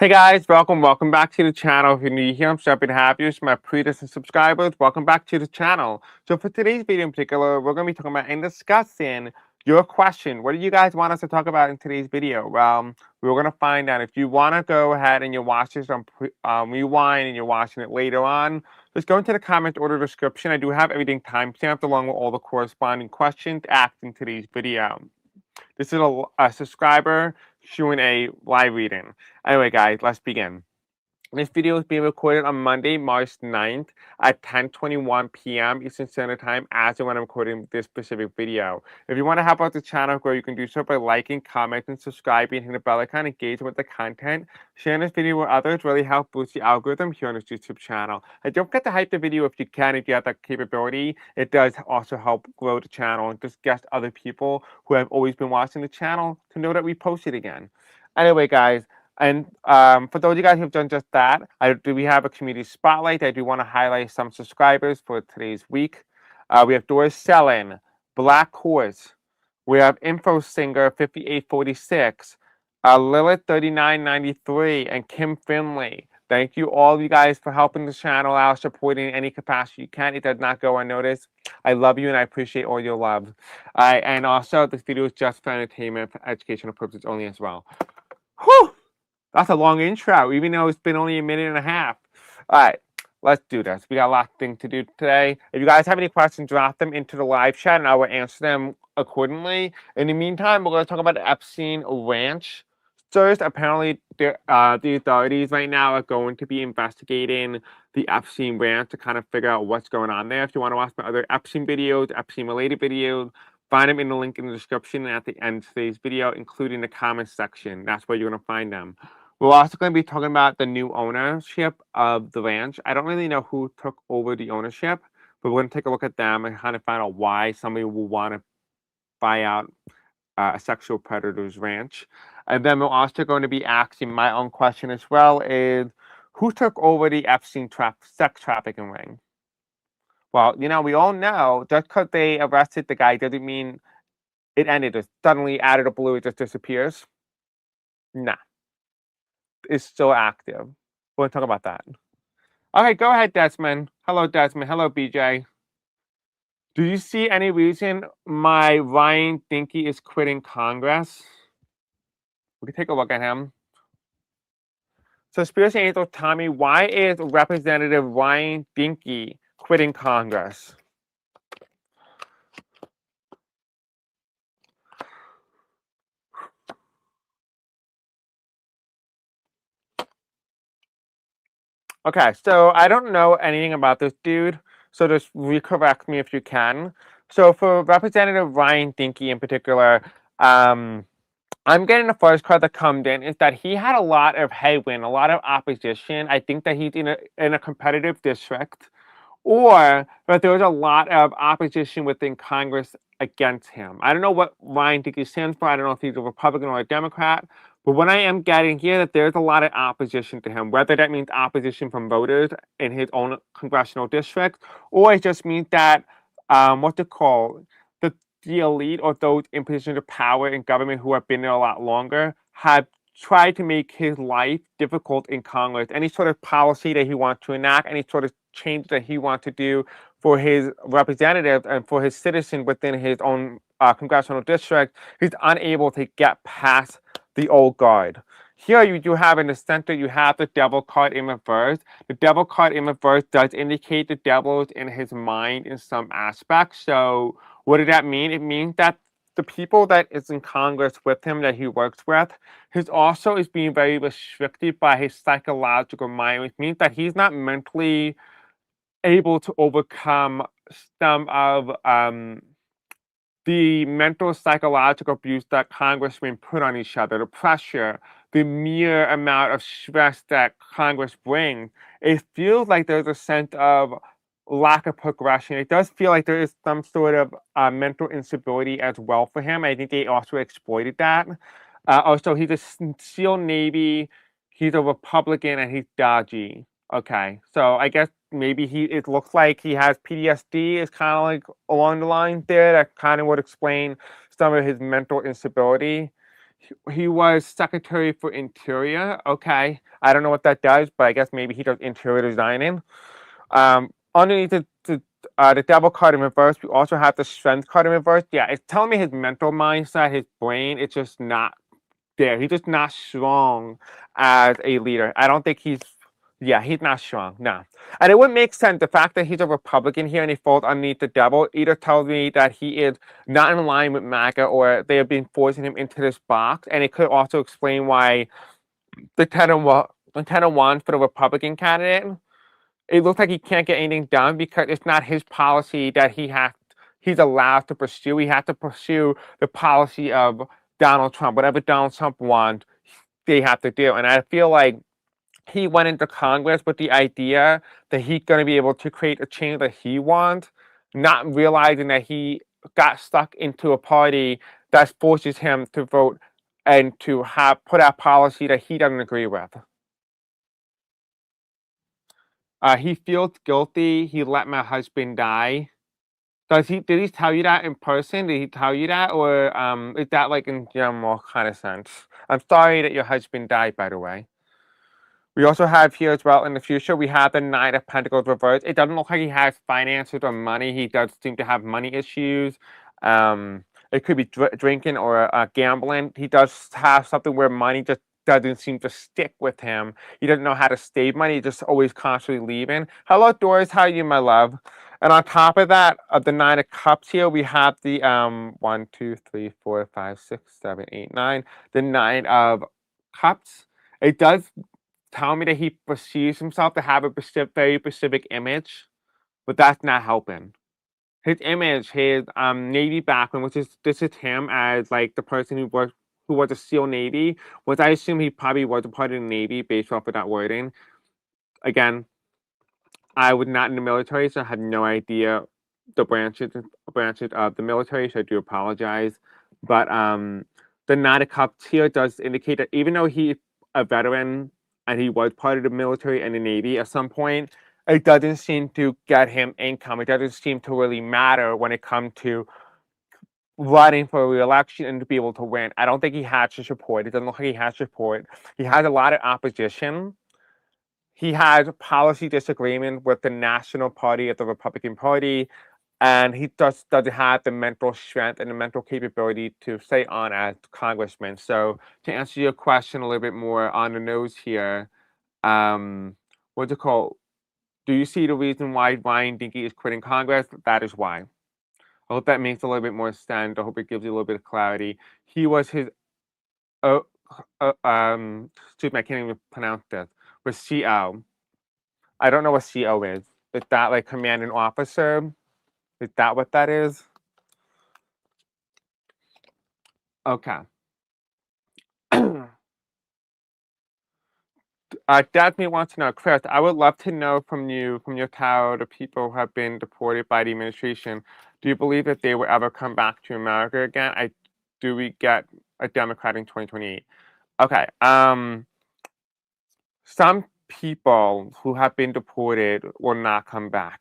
Hey guys, welcome back to the channel. If you're new here, I'm so happy to have you. So my previous subscribers, welcome back to the channel. So for today's video in particular, we're going to be talking about and discussing your question. What do you guys want us to talk about in today's video? Well, we're going to find out. If you want to go ahead and you watch this on rewind and you're watching it later on, just go into the comment order description. I do have everything timestamped along with all the corresponding questions asked in today's video. This is a subscriber showing a live reading. Anyway, guys, let's begin. This video is being recorded on Monday, March 9th at 10:21 p.m. Eastern Standard Time as of when I'm recording this specific video. If you want to help out the channel grow, you can do so by liking, commenting, subscribing, hitting the bell icon, engaging with the content. Sharing this video with others really helps boost the algorithm here on this YouTube channel. And don't forget to hype the video if you can, if you have that capability. It does also help grow the channel and just get other people who have always been watching the channel to know that we posted again. Anyway, guys. And for those of you guys who've done just that, we have a community spotlight. I do want to highlight some subscribers for today's week. We have Doris Sellin, Black Horse. We have Info Singer 5846, Lilith 3993, and Kim Finley. Thank you all of you guys for helping the channel out, supporting in any capacity you can. It does not go unnoticed. I love you and I appreciate all your love. And also, this video is just for entertainment, for educational purposes only as well. Whew! That's a long intro, even though it's been only a minute and a half. All right, let's do this. We got a lot of things to do today. If you guys have any questions, drop them into the live chat, and I will answer them accordingly. In the meantime, we're going to talk about the Epstein ranch. First, apparently, the authorities right now are going to be investigating the Epstein ranch to kind of figure out what's going on there. If you want to watch my other Epstein videos, Epstein-related videos, find them in the link in the description and at the end of today's video, including the comments section. That's where you're going to find them. We're also going to be talking about the new ownership of the ranch. I don't really know who took over the ownership, but we're going to take a look at them and kind of find out why somebody will want to buy out a sexual predator's ranch. And then we're also going to be asking my own question as well is, who took over the Epstein sex trafficking ring? Well, we all know just because they arrested the guy doesn't mean it ended. Just suddenly, out of the blue, it just disappears. Nah. Is still active. We'll talk about that. Okay, go ahead, Desmond. Hello, Desmond. Hello, BJ. Do you see any reason why Ryan Zinke is quitting Congress? We can take a look at him. So, Spirits Angel Tommy, why is Representative Ryan Zinke quitting Congress? Okay, so I don't know anything about this dude, so just recorrect me if you can. So for Representative Ryan Zinke in particular, I'm getting the first card that comes in is that he had a lot of headwind, a lot of opposition. I think that he's in a competitive district, or that there was a lot of opposition within Congress against him. I don't know what Ryan Zinke stands for. I don't know if he's a Republican or a Democrat. But what I am getting here that there's a lot of opposition to him, whether that means opposition from voters in his own congressional district, or it just means that the elite or those in positions of power in government who have been there a lot longer have tried to make his life difficult in Congress. Any sort of policy that he wants to enact, any sort of change that he wants to do for his representatives and for his citizens within his own congressional district, he's unable to get past the old guard. Here you do have in the center, you have the devil card in reverse. The devil card in reverse does indicate the devil is in his mind in some aspects. So what does that mean? It means that the people that is in Congress with him that he works with, his also is being very restricted by his psychological mind, which means that he's not mentally able to overcome some of the mental psychological abuse that congressmen put on each other, the pressure, the mere amount of stress that Congress brings. It feels like there's a sense of lack of progression. It does feel like there is some sort of mental instability as well for him. I think they also exploited that. Also, he's a SEAL Navy. He's a Republican and he's dodgy. Okay, so I guess maybe it looks like he has PTSD. It's kind of like along the lines there. That kind of would explain some of his mental instability. He was Secretary for Interior. Okay, I don't know what that does, but I guess maybe he does interior designing. Underneath the devil card in reverse, we also have the strength card in reverse. Yeah, it's telling me his mental mindset, his brain, it's just not there. He's just not strong as a leader. I don't think he's not strong. No. And it would make sense. The fact that he's a Republican here and he falls underneath the devil either tells me that he is not in line with MAGA or they have been forcing him into this box. And it could also explain why the 10-1 for the Republican candidate, it looks like he can't get anything done because it's not his policy that he's allowed to pursue. He has to pursue the policy of Donald Trump. Whatever Donald Trump wants, they have to do. And I feel like he went into Congress with the idea that he's going to be able to create a change that he wants, not realizing that he got stuck into a party that forces him to vote and to have put out policy that he doesn't agree with. He feels guilty. He let my husband die. Did he tell you that in person? Did he tell you that, or is that like in general kind of sense? I'm sorry that your husband died, by the way. We also have here as well in the future, we have the Knight of Pentacles reversed. It doesn't look like he has finances or money. He does seem to have money issues. It could be drinking or gambling. He does have something where money just doesn't seem to stick with him. He doesn't know how to save money. He's just always constantly leaving. Hello, Doris. How are you, my love? And on top of that, of the Nine of Cups here, we have the 1, 2, 3, 4, 5, 6, 7, 8, 9. The Nine of Cups. It does tell me that he perceives himself to have a very specific image, but that's not helping. His image, his Navy background, which is this is him as like the person who was a SEAL Navy, which I assume he probably was a part of the Navy based off of that wording. Again, I was not in the military, so I had no idea the branches of the military, so I do apologize. But the Knight of Cups here does indicate that even though he's a veteran and he was part of the military and the Navy at some point, it doesn't seem to get him income. It doesn't seem to really matter when it comes to running for re-election and to be able to win. I don't think he has the support. It doesn't look like he has support. He has a lot of opposition. He has policy disagreement with the National Party of the Republican Party, and he doesn't have the mental strength and the mental capability to stay on as congressman. So to answer your question a little bit more on the nose here, what's it called? Do you see the reason why Ryan Zinke is quitting Congress? That is why. I hope that makes a little bit more sense. I hope it gives you a little bit of clarity. He was his, uh, excuse me, I can't even pronounce this. Was CO. I don't know what CO is. Is that like commanding officer? Is that what that is? Okay. Daphne wants to know, Chris, I would love to know from you, from your tarot, the people who have been deported by the administration. Do you believe that they will ever come back to America again? Do we get a Democrat in 2028? Okay. Some people who have been deported will not come back.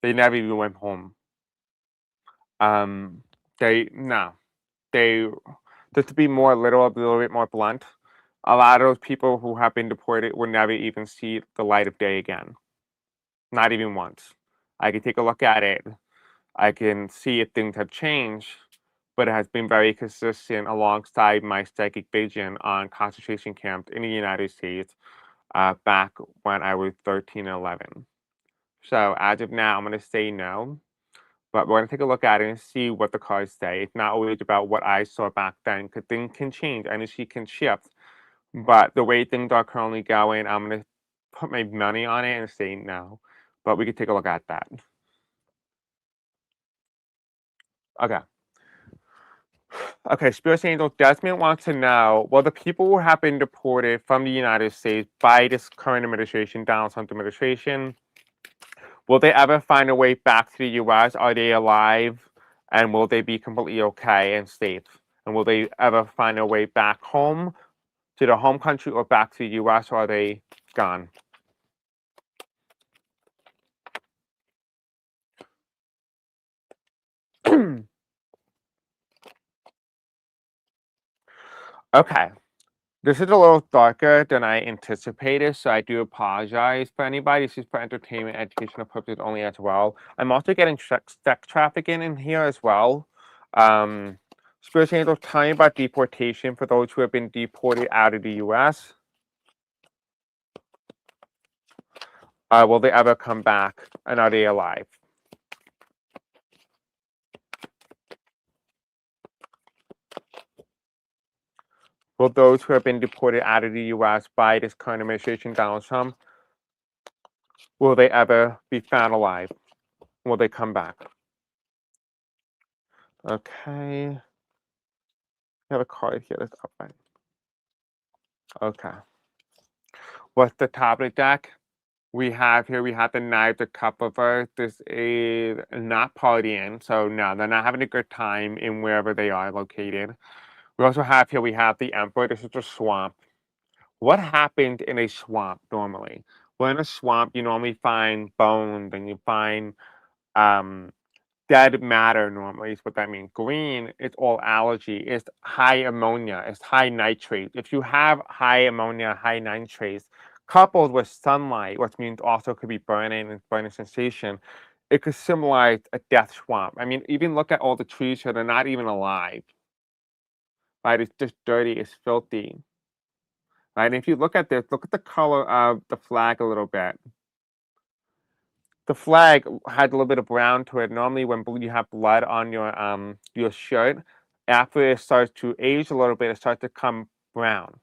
They never even went home. Um, no. They Just to be more literal, a little bit more blunt, a lot of those people who have been deported will never even see the light of day again. Not even once. I can take a look at it. I can see if things have changed, but it has been very consistent alongside my psychic vision on concentration camps in the United States back when I was 13 and 11. So as of now, I'm going to say no. But we're going to take a look at it and see what the cards say. It's not always about what I saw back then, because things can change, energy can shift. But the way things are currently going, I'm going to put my money on it and say no. But we can take a look at that. Okay. Okay, Spirit Angel Desmond wants to know, will the people who have been deported from the United States by this current administration, Donald Trump administration, will they ever find a way back to the U.S.? Are they alive? And will they be completely okay and safe? And will they ever find a way back home to the home country or back to the U.S., or are they gone? Okay. This is a little darker than I anticipated, so I do apologize for anybody. This is for entertainment, educational purposes only as well. I'm also getting sex trafficking in here as well. Spirit Angel, tell me about deportation for those who have been deported out of the U.S. Will they ever come back, and are they alive? Will those who have been deported out of the U.S. by this current administration, Donald Trump, will they ever be found alive? Will they come back? Okay. I have a card here that's upright. Okay. What's the top of the deck? We have the Knight, the Cup of Earth. This is not partying, so no, they're not having a good time in wherever they are located. We also have we have the Emperor. This is a swamp. What happened in a swamp normally? Well, in a swamp, you normally find bones and you find um, dead matter normally is what that means. Green, it's all algae. It's high ammonia. It's high nitrate. If you have high ammonia, high nitrates, coupled with sunlight, which means also could be burning and burning sensation, it could symbolize a death swamp. I mean, even look at all the trees here; they're not even alive. Right? It's just dirty. It's filthy. Right? And if you look at this, look at the color of the flag a little bit. The flag had a little bit of brown to it. Normally, when you have blood on your shirt, after it starts to age a little bit, it starts to come brown.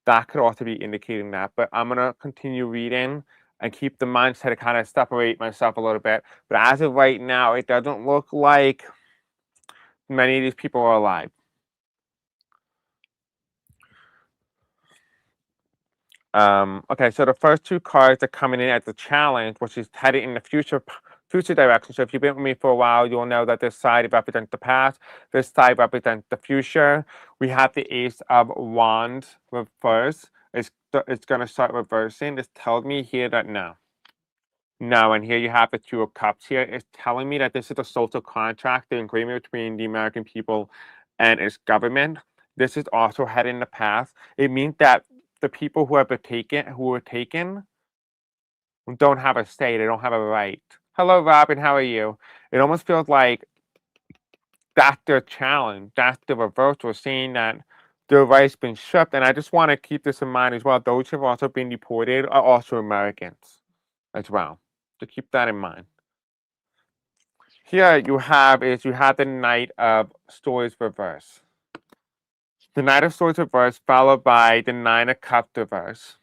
That could also be indicating that. But I'm gonna continue reading and keep the mindset to kind of separate myself a little bit. But as of right now, it doesn't look like many of these people are alive. Okay, so the first two cards are coming in as a challenge, which is headed in the future direction. So if you've been with me for a while, you'll know that this side represents the past, this side represents the future. We have the Ace of Wands reverse. It's gonna start reversing. This tells me here that no. No, and here you have the Two of Cups here. It's telling me that this is a social contract, the agreement between the American people and its government. This is also headed in the past. It means that the people who were taken don't have a say, they don't have a right. Hello, Robin, how are you? It almost feels like that's their challenge. That's the reverse. We're seeing that their rights been stripped. And I just want to keep this in mind as well. Those who have also been deported are also Americans as well. So keep that in mind. Here you have the Knight of Swords reverse. The Knight of Swords reverse followed by the Nine of Cups reverse,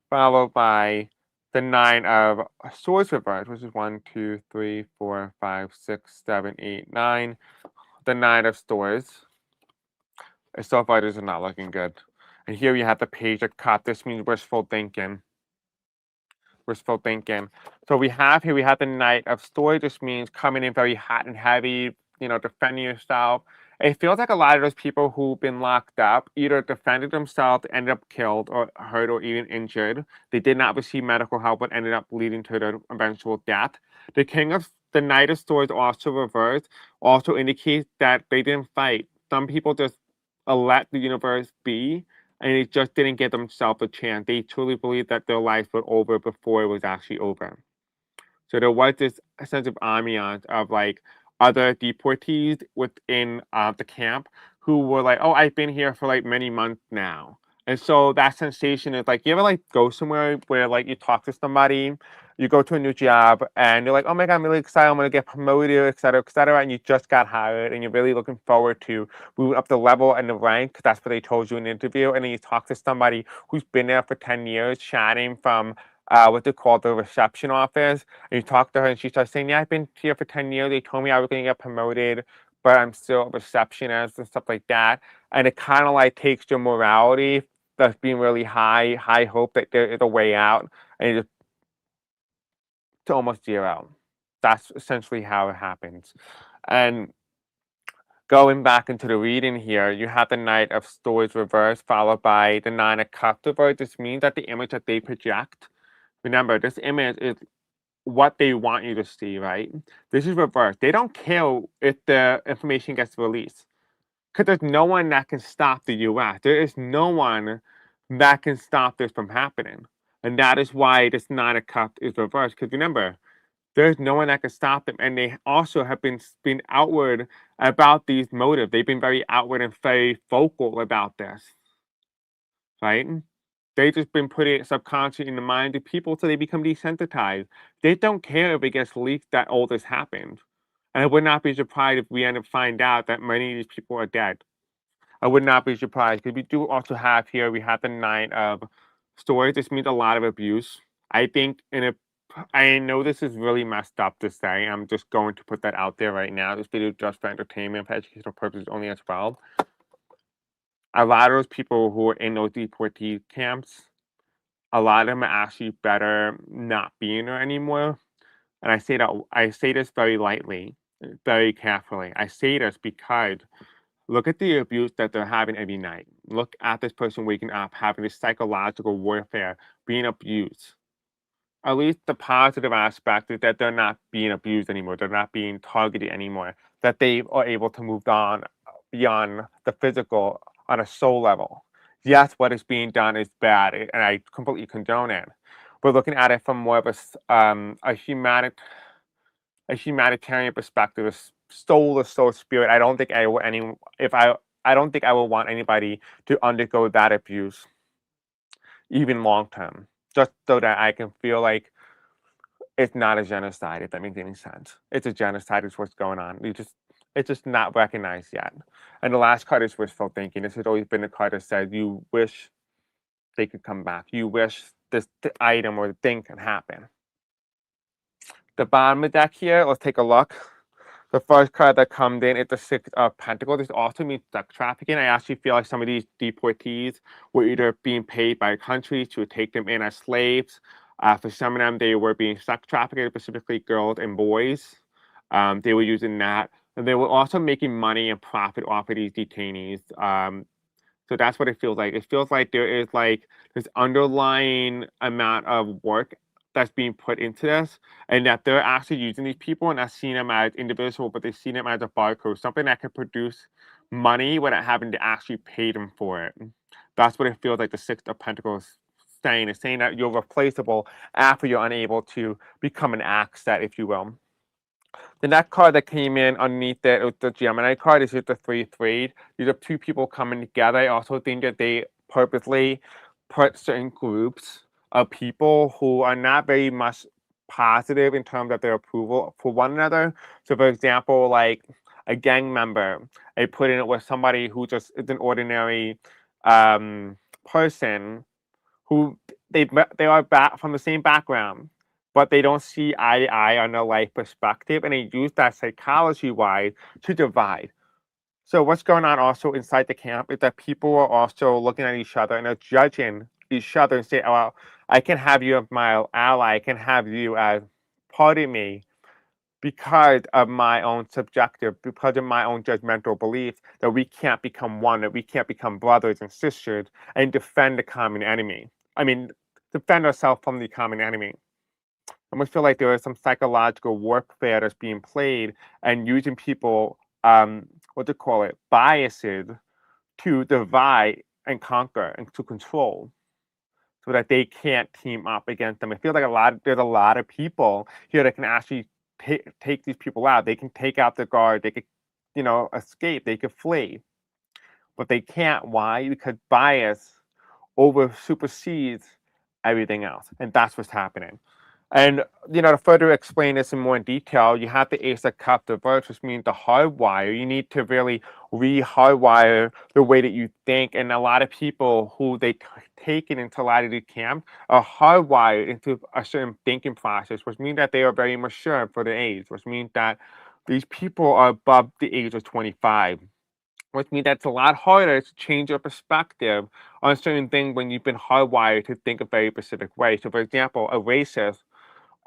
followed by the Nine of Swords reverse, which is 1, 2, 3, 4, 5, 6, 7, 8, 9. The Nine of Swords. So far, this is not looking good. And here you have the Page of Cups. This means wishful thinking. Wishful thinking. So we have the Knight of Swords. This means coming in very hot and heavy, defending yourself. It feels like a lot of those people who've been locked up either defended themselves, ended up killed or hurt or even injured. They did not receive medical help, but ended up leading to their eventual death. The Knight of Swords also reversed, also indicates that they didn't fight. Some people just let the universe be, and they just didn't give themselves a chance. They truly believed that their lives were over before it was actually over. So there was this sense of ambiance of like other deportees within the camp who were like, "Oh, I've been here for like many months now." And so that sensation is like, you ever like go somewhere where like you talk to somebody, you go to a new job, and you're like, "Oh my God, I'm really excited! I'm gonna get promoted, et cetera," and you just got hired, and you're really looking forward to moving up the level and the rank. That's what they told you in the interview, and then you talk to somebody who's been there for 10 years, chatting from what they call the reception office, and you talk to her and she starts saying, "Yeah, I've been here for 10 years. They told me I was going to get promoted, but I'm still a receptionist," and stuff like that. And it kind of like takes your morality that's being really high hope that there is a way out, and it just to almost zero. That's essentially how it happens. And going back into the reading here, you have the Knight of Swords reversed, followed by the Nine of Cups reversed. This means that the image that they project, remember, this image is what they want you to see, right? This is reversed. They don't care if the information gets released. Because there's no one that can stop the US. There is no one that can stop this from happening. And that is why this Nine of Cups is reversed. Because remember, there's no one that can stop them. And they also have been outward about these motives. They've been very outward and very vocal about this. Right? They've just been putting it subconsciously in the mind of people so they become desensitized. They don't care if it gets leaked that all this happened. And I would not be surprised if we end up find out that many of these people are dead. I would not be surprised because we do also have here, we have the Nine of Swords. This means a lot of abuse. I think I know this is really messed up to say. I'm just going to put that out there right now. This video is just for entertainment, for educational purposes only as well. A lot of those people who are in those deportee camps, a lot of them are actually better not being there anymore. And I say this very lightly, very carefully. I say this because look at the abuse that they're having every night. Look at this person waking up, having this psychological warfare, being abused. At least the positive aspect is that they're not being abused anymore. They're not being targeted anymore. That they are able to move on beyond the physical on a soul level. Yes, what is being done is bad, and I completely condone it. We're looking at it from more of a humanitarian perspective, a soul to soul spirit. I don't think I will I don't think I will want anybody to undergo that abuse, even long term, just so that I can feel like it's not a genocide, if that makes any sense. It's a genocide is what's going on. It's just not recognized yet. And the last card is wishful thinking. This has always been a card that says you wish they could come back. You wish this item or thing can happen. The bottom of the deck here, let's take a look. The first card that comes in is the Six of Pentacles. This also means sex trafficking. I actually feel like some of these deportees were either being paid by countries to take them in as slaves. For some of them, they were being sex trafficked, specifically girls and boys. They were using that. And they were also making money and profit off of these detainees. So that's what it feels like. It feels like there is like this underlying amount of work that's being put into this, and that they're actually using these people and not seeing them as individual, but they see them as a barcode, something that can produce money without having to actually pay them for it. That's what it feels like the Six of Pentacles saying. It's saying that you're replaceable after you're unable to become an asset, if you will. The next card that came in underneath it was the Gemini card. Is just the 3-3. These are two people coming together. I also think that they purposely put certain groups of people who are not very much positive in terms of their approval for one another. So, for example, like a gang member, I put in it with somebody who just is an ordinary person who they are back from the same background, but they don't see eye to eye on their life perspective, and they use that psychology-wise to divide. So what's going on also inside the camp is that people are also looking at each other and are judging each other and say, "Oh, well, I can have you as my ally. I can have you as part of me." Because of my own subjective, because of my own judgmental beliefs, that we can't become one, that we can't become brothers and sisters and defend the common enemy. I mean, defend ourselves from the common enemy. I almost feel like there is some psychological warfare that's being played and using people, what do you call it, biases to divide and conquer and to control so that they can't team up against them. I feel like there's a lot of people here that can actually take these people out. They can take out the guard. They could, escape. They could flee, but they can't. Why? Because bias over supersedes everything else, and that's what's happening. And to further explain this in more detail, you have the Ace of Cups reverse, which means the hardwire. You need to really re-hardwire the way that you think. And a lot of people who they take it into a lot of the camp are hardwired into a certain thinking process, which means that they are very mature for their age, which means that these people are above the age of 25. Which means that's a lot harder to change your perspective on certain things when you've been hardwired to think a very specific way. So, for example, a racist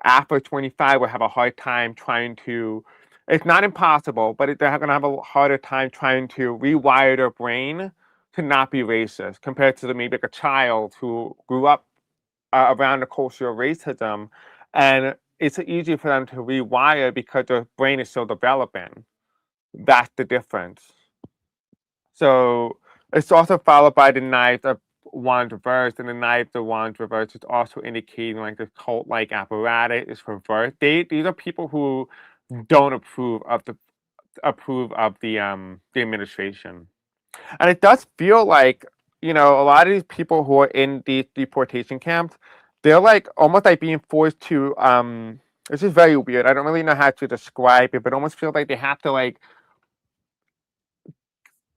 after 25 will have a hard time trying to, it's not impossible, but they're going to have a harder time trying to rewire their brain to not be racist compared to maybe like a child who grew up around the culture of racism. And it's easy for them to rewire because their brain is still developing. That's the difference. So it's also followed by the knife of wands reversed, and the knife of wands reversed is also indicating like the cult-like apparatus is reversed. These are people who don't approve of the administration. And it does feel like, a lot of these people who are in these deportation camps, they're like almost like being forced to this is very weird. I don't really know how to describe it, but it almost feels like they have to like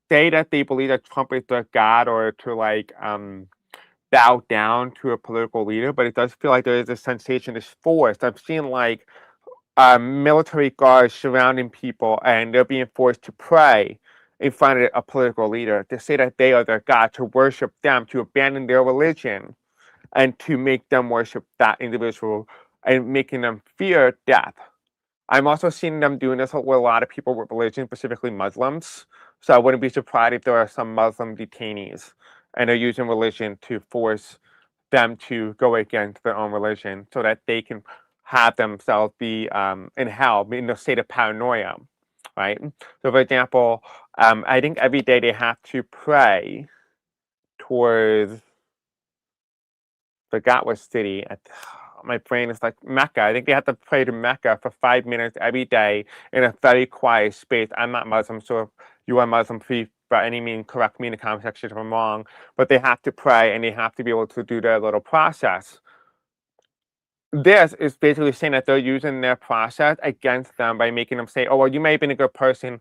say that they believe that Trump is their god, or to like bow down to a political leader, but it does feel like there is a sensation is forced. I've seen like military guards surrounding people, and they're being forced to pray in front of a political leader to say that they are their God, to worship them, to abandon their religion, and to make them worship that individual and making them fear death. I'm also seeing them doing this with a lot of people with religion, specifically Muslims. So I wouldn't be surprised if there are some Muslim detainees and they're using religion to force them to go against their own religion so that they can have themselves be in hell, in a state of paranoia, right? So, for example, I think every day they have to pray towards, forgot what city. My brain is like Mecca. I think they have to pray to Mecca for 5 minutes every day in a very quiet space. I'm not Muslim, so if you are Muslim, please by any means correct me in the comment section if I'm wrong. But they have to pray and they have to be able to do their little process. This is basically saying that they're using their process against them by making them say, oh, well, you may have been a good person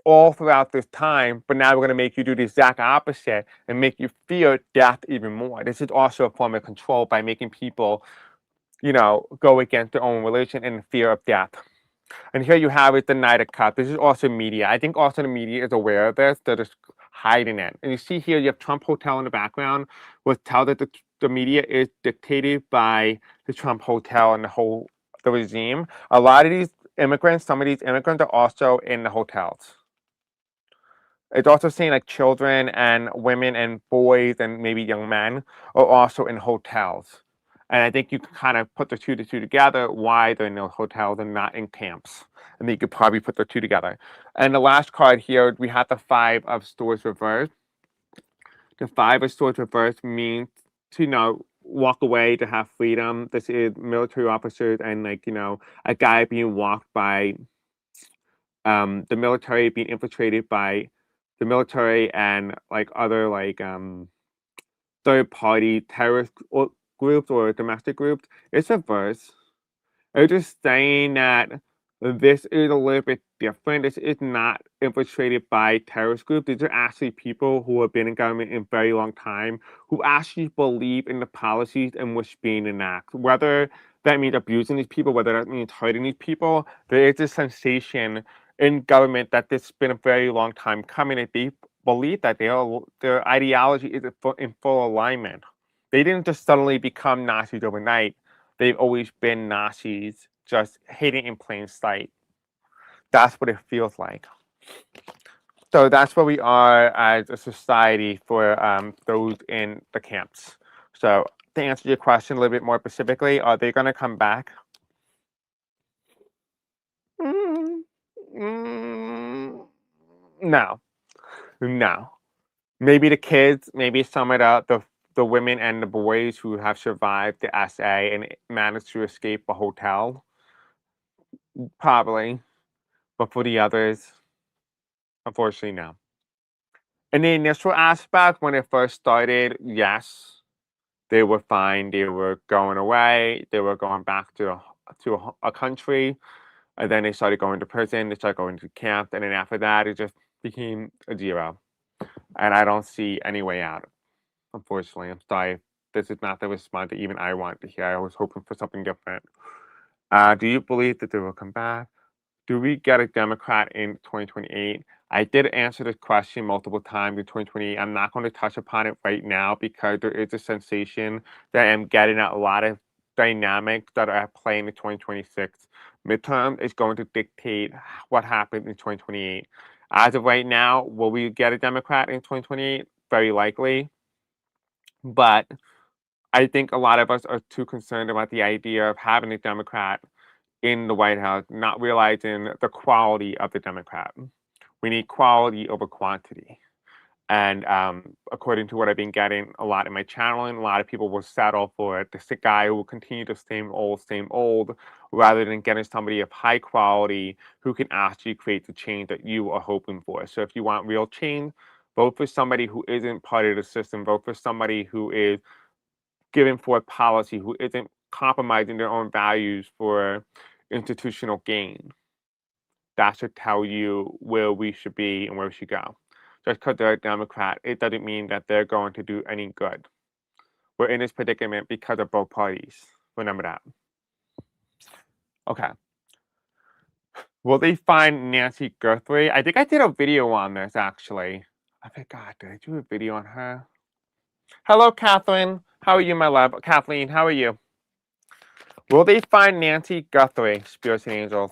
all throughout this time, but now we're going to make you do the exact opposite and make you fear death even more. This is also a form of control by making people, go against their own religion in fear of death. And here you have it, the Knight of Cups. This is also media. I think also the media is aware of this. They're just hiding it. And you see here, you have Trump Hotel in the background, which tells that the media is dictated by the Trump Hotel and the regime. A lot of these immigrants, some of these immigrants are also in the hotels. It's also saying like children and women and boys and maybe young men are also in hotels. And I think you can kind of put the two together, why they're in the hotels and not in camps. And you could probably put the two together. And the last card here, we have the Five of Swords reversed. The Five of Swords reversed means to, walk away, to have freedom. This is military officers and like, a guy being walked by the military, being infiltrated by the military and like other like third party terrorist groups or domestic groups. It's reverse. It's just saying that this is a little bit different. This is not infiltrated by terrorist groups. These are actually people who have been in government in a very long time, who actually believe in the policies in which being enacted. Whether that means abusing these people, whether that means hurting these people, there is a sensation in government that this has been a very long time coming, and they believe that their ideology is in full alignment. They didn't just suddenly become Nazis overnight. They've always been Nazis, just hidden in plain sight. That's what it feels like. So that's where we are as a society for those in the camps. So to answer your question a little bit more specifically, are they going to come back? Mm, no, no. Maybe the kids, maybe some of the women and the boys who have survived the SA and managed to escape a hotel, probably. But for the others, unfortunately, no. In the initial aspect, when it first started, yes, they were fine. They were going away. They were going back to a country, and then they started going to prison. They started going to camp, and then after that, it just became a zero. And I don't see any way out. Unfortunately, I'm sorry. This is not the response that even I want to hear. I was hoping for something different. Do you believe that they will come back? Do we get a Democrat in 2028? I did answer this question multiple times in 2028. I'm not going to touch upon it right now because there is a sensation that I'm getting at a lot of dynamics that are at play in the 2026 midterm is going to dictate what happens in 2028. As of right now, will we get a Democrat in 2028? Very likely. But I think a lot of us are too concerned about the idea of having a Democrat in the White House, not realizing the quality of the Democrat. We need quality over quantity. And according to what I've been getting a lot in my channeling, a lot of people will settle for this guy who will continue the same old, rather than getting somebody of high quality who can actually create the change that you are hoping for. So if you want real change, vote for somebody who isn't part of the system. Vote for somebody who is giving forth policy, who isn't compromising their own values for institutional gain. That should tell you where we should be and where we should go. Just because they're a Democrat, it doesn't mean that they're going to do any good. We're in this predicament because of both parties. Remember that. Okay. Will they find Nancy Guthrie? I think I did a video on this actually. I forgot. Did I do a video on her? Hello, Catherine. How are you, my love? Kathleen, how are you? Will they find Nancy Guthrie, Spirits and Angels?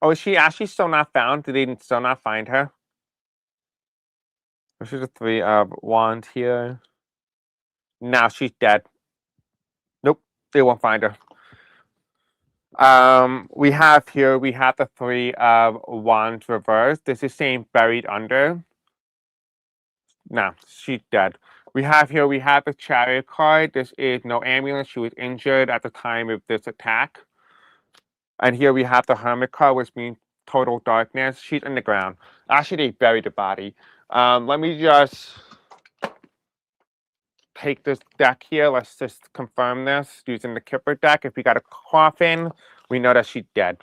Oh, is she actually still not found? Did they still not find her? This is the Three of Wands here. Now she's dead. Nope, they won't find her. We have the Three of Wands reversed. This is saying buried under. No, she's dead. We have the Chariot card. This is no ambulance. She was injured at the time of this attack. And here we have the Hermit card, which means total darkness. She's in the ground. Actually, they buried the body. Let me just take this deck here. Let's just confirm this using the Kipper deck. If we got a coffin, we know that she's dead.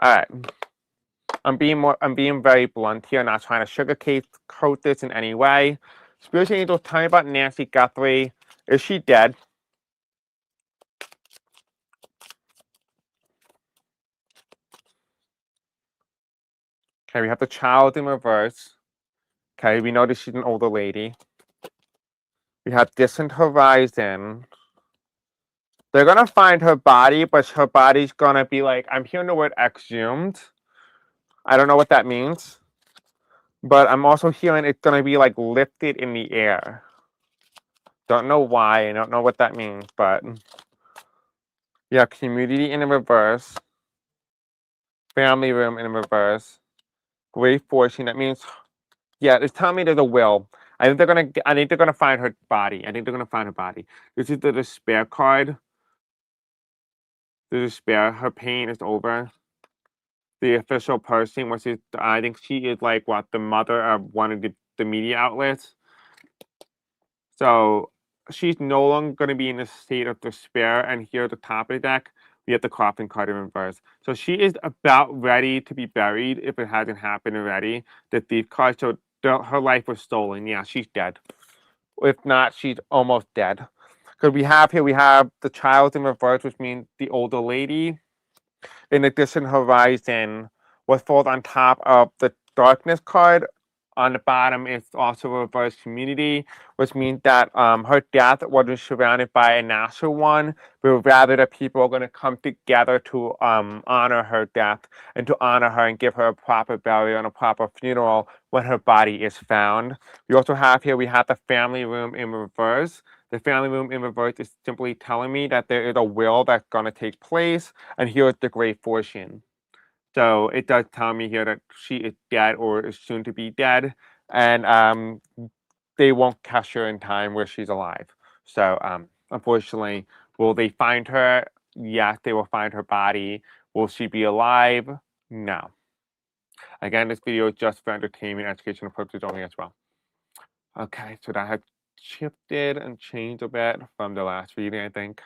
All right. I'm being very blunt here, not trying to sugarcoat this in any way. Spiritual angels, tell me about Nancy Guthrie. Is she dead? Okay, we have the child in reverse. Okay, we know that she's an older lady. We have distant horizon. They're gonna find her body, but her body's gonna be like, I'm hearing the word exhumed. I don't know what that means. But I'm also hearing it's gonna be like lifted in the air. Don't know why, I don't know what that means, but yeah, community in the reverse. Family room in reverse. Great fortune. That means, yeah, it's telling me there's a will. I think they're gonna find her body. I think they're gonna find her body. This is the despair card. The despair. Her pain is over. The official person, which is, I think she is like what, the mother of one of the media outlets. So she's no longer going to be in a state of despair. And here at the top of the deck, we have the coffin card in reverse. So she is about ready to be buried if it hasn't happened already. The thief card, so her life was stolen. Yeah, she's dead. If not, she's almost dead. Because we have the child in reverse, which means the older lady. In the distant horizon, what falls on top of the darkness card on the bottom is also a reverse community, which means that her death wasn't surrounded by a natural one, but rather that people are going to come together to honor her death and to honor her and give her a proper burial and a proper funeral when her body is found. We also have the family room in reverse. The family room in reverse is simply telling me that there is a will that's going to take place, and here is the great fortune. So it does tell me here that she is dead or is soon to be dead, and they won't catch her in time where she's alive. So unfortunately, will they find her? Yes, they will find her body. Will she be alive? No. Again, this video is just for entertainment, educational purposes only as well. Okay, so that has shifted and changed a bit from the last reading, I think.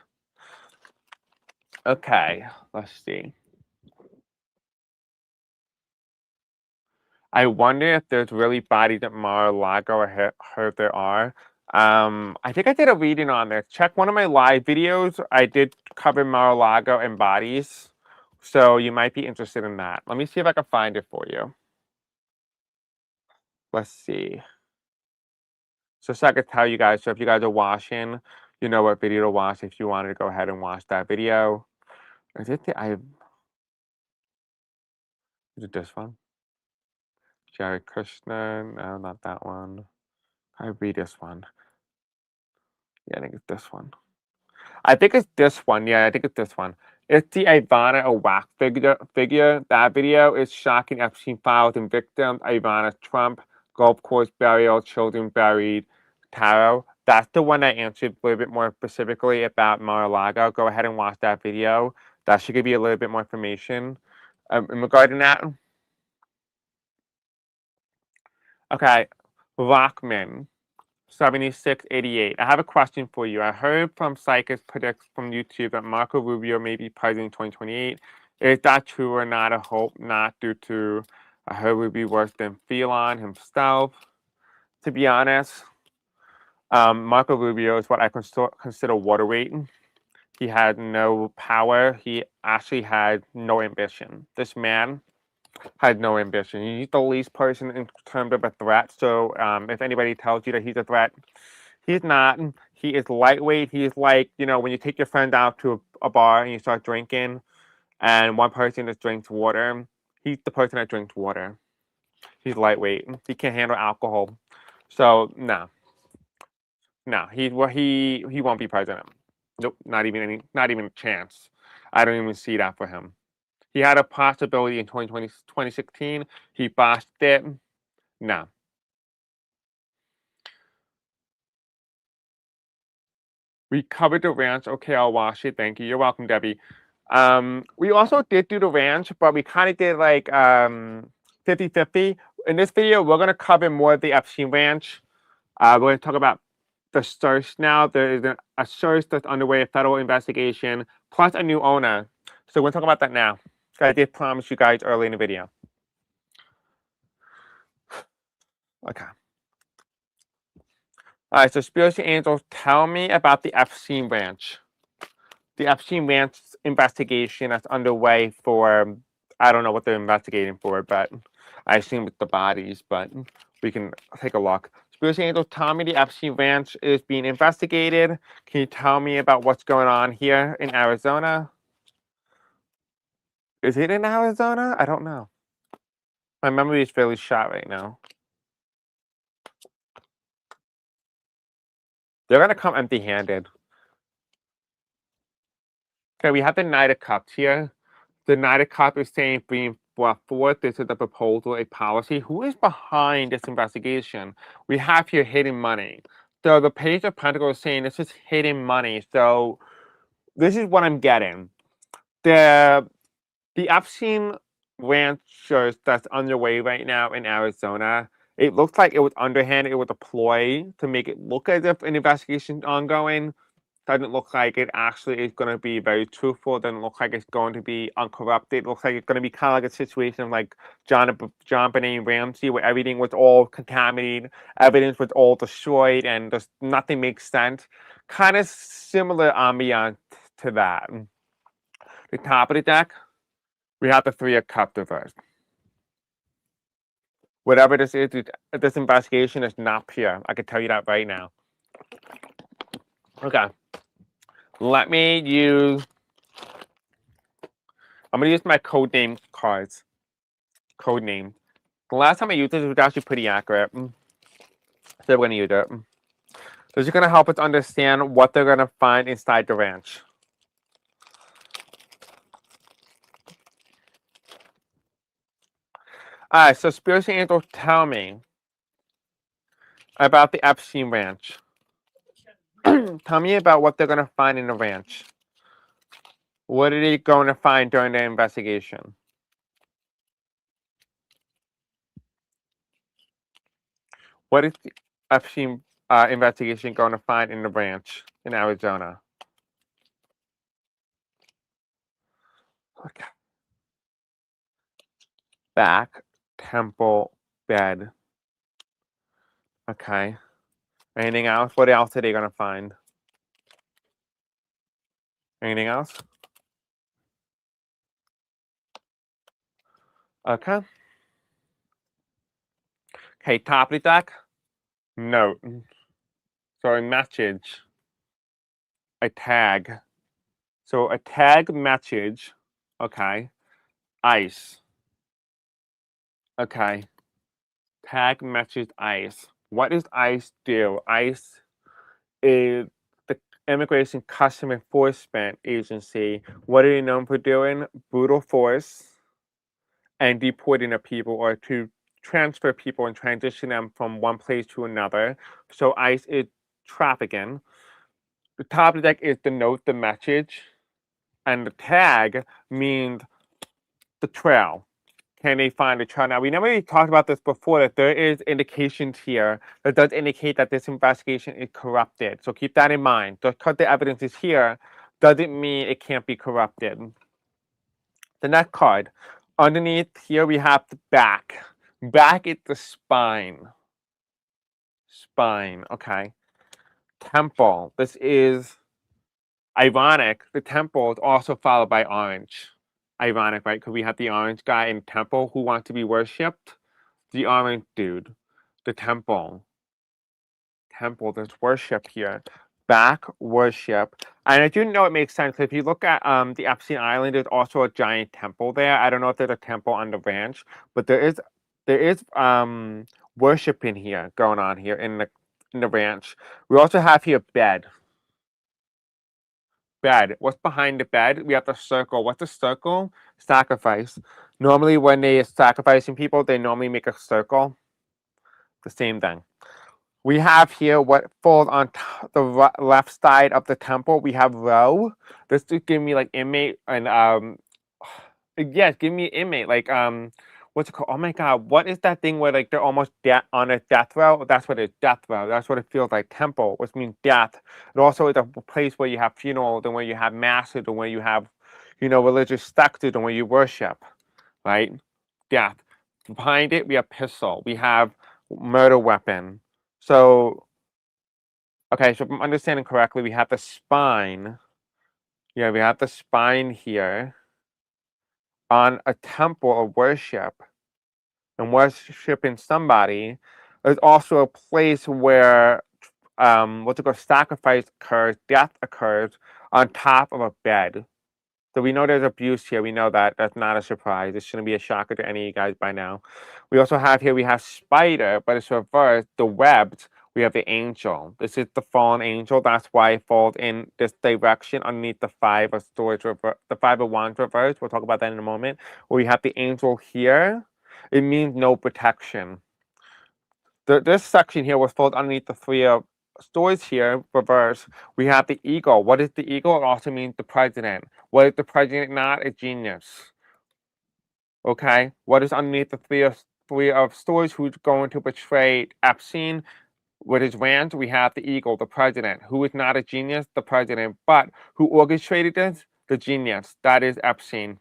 Okay, let's see. I wonder if there's really bodies at Mar-a-Lago. I heard there are. I think I did a reading on this. Check one of my live videos. I did cover Mar-a-Lago and bodies. So you might be interested in that. Let me see if I can find it for you. Let's see. So I could tell you guys, so if you guys are watching, you know what video to watch if you wanted to go ahead and watch that video. Is it is it this one? Jerry Kushner? No, not that one. I read this one. Yeah, I think it's this one. I think it's this one. Yeah, I think it's this one. It's the Ivana a whack figure. That video is shocking Epstein files and victims. Ivana Trump, golf course burial, children buried, tarot. That's the one I answered a little bit more specifically about Mar-a-Lago. Go ahead and watch that video. That should give you a little bit more information in regarding that. Okay, Rockman. 7688. I have a question for you. I heard from Psychics predicts from YouTube that Marco Rubio may be president in 2028. Is that true or not? I hope not, due to I heard would be worse than Phelan himself. To be honest, Marco Rubio is what I consider water weight. He had no power. He actually had no ambition. This man had no ambition. He's the least person in terms of a threat. So if anybody tells you that he's a threat, he's not. He is lightweight. He's like, when you take your friend out to a bar and you start drinking, and one person just drinks water, he's the person that drinks water. He's lightweight. He can't handle alcohol. So no, he won't be president. Nope, not even a chance. I don't even see that for him. He had a possibility in 2016. He botched it. No. We covered the ranch. Okay, I'll watch it. Thank you. You're welcome, Debbie. We also did do the ranch, but we kind of did like 50-50. In this video, we're going to cover more of the Epstein ranch. We're going to talk about the search now. There is a search that's underway, a federal investigation, plus a new owner. So we'll talk about that now. I did promise you guys early in the video. Okay. All right, so Spiritual Angels, tell me about the Epstein ranch. The Epstein ranch investigation that's underway for, I don't know what they're investigating for, but I assume it's the bodies, but we can take a look. Spiritual Angels, tell me the Epstein ranch is being investigated. Can you tell me about what's going on here in Arizona? Is it in Arizona? I don't know. My memory is fairly shot right now. They're going to come empty-handed. Okay, we have the Knight of Cups here. The Knight of Cups is saying being brought forth. This is a proposal, a policy. Who is behind this investigation? We have here hidden money. So the Page of Pentacles is saying this is hidden money. So this is what I'm getting. The Epstein ranchers that's underway right now in Arizona, it looks like it was underhanded. It was a ploy to make it look as if an investigation is ongoing. Doesn't look like it actually is going to be very truthful. Doesn't look like it's going to be uncorrupted. It looks like it's going to be kind of like a situation like John Benet Ramsey, where everything was all contaminated, evidence was all destroyed, and just nothing makes sense. Kind of similar ambiance to that. The top of the deck, we have the Three of Cups reversed. Whatever this is, this investigation is not pure. I can tell you that right now. Okay. Let me use. I'm gonna use my code name cards. Code name. The last time I used this was actually pretty accurate. So we're gonna use it. This is gonna help us understand what they're gonna find inside the ranch. Alright, so Spiritual Angels, tell me about the Epstein ranch. Tell me about what they're gonna find in the ranch. What are they going to find during the investigation? What is the Epstein investigation going to find in the ranch in Arizona? Okay. Back, temple, bed. Okay. Anything else? What else are they going to find? Anything else? Okay. Okay, top of the deck. Note. So a message. A tag. So a tag message. Okay. Ice. Okay. Tag message ice. What does ice do? Ice is Immigration Custom Enforcement Agency. What are they known for doing? Brutal force and deporting of people, or to transfer people and transition them from one place to another. So ICE is trafficking. The top of the deck is denote the message, and the tag means the trail. Can they find the trail? Now, we never really talked about this before, that there is indications here that does indicate that this investigation is corrupted. So keep that in mind. Just because the evidence is here doesn't mean it can't be corrupted. The next card. Underneath here, we have the back. Back is the spine. Spine, okay. Temple. This is ironic. The temple is also followed by orange. Ironic, right? Because we have the orange guy in temple who wants to be worshipped. The orange dude. The temple. Temple, there's worship here. Back, worship. And I do know it makes sense. If you look at the Epstein Island, there's also a giant temple there. I don't know if there's a temple on the ranch, but there is worship in here going on here in the ranch. We also have here bed. Bed. What's behind the bed? We have the circle. What's the circle? Sacrifice. Normally, when they are sacrificing people, they normally make a circle. The same thing. We have here what falls on the left side of the temple. We have row. This just give me like inmate and yes, give me inmate like what's it called? Oh my god, what is that thing where like they're almost on a death row? That's what it is, death row. That's what it feels like. Temple, which means death. It also is a place where you have funerals and where you have masses and where you have, religious sects and where you worship, right? Death. Behind it, we have pistol. We have murder weapon. So, okay, so if I'm understanding correctly, we have the spine. Yeah, we have the spine here on a temple of worship and worshiping somebody. There's also a place where what's it called, sacrifice occurs, death occurs on top of a bed. So we know there's abuse here. We know that. That's not a surprise. This shouldn't be a shocker to any of you guys by now. We also have here, we have spider, but it's reversed. The webbed, we have the angel. This is the fallen angel. That's why it falls in this direction underneath the five of swords reverse, the five of wands reverse. We'll talk about that in a moment. We have the angel here. It means no protection. This section here was folded underneath the three of swords here, reverse. We have the eagle. What is the eagle? It also means the president. What is the president not? A genius. Okay. What is underneath the three of swords? Who's going to betray Epstein? With his rant, we have the eagle, the president. Who is not a genius? The president. But who orchestrated this? The genius. That is Epstein.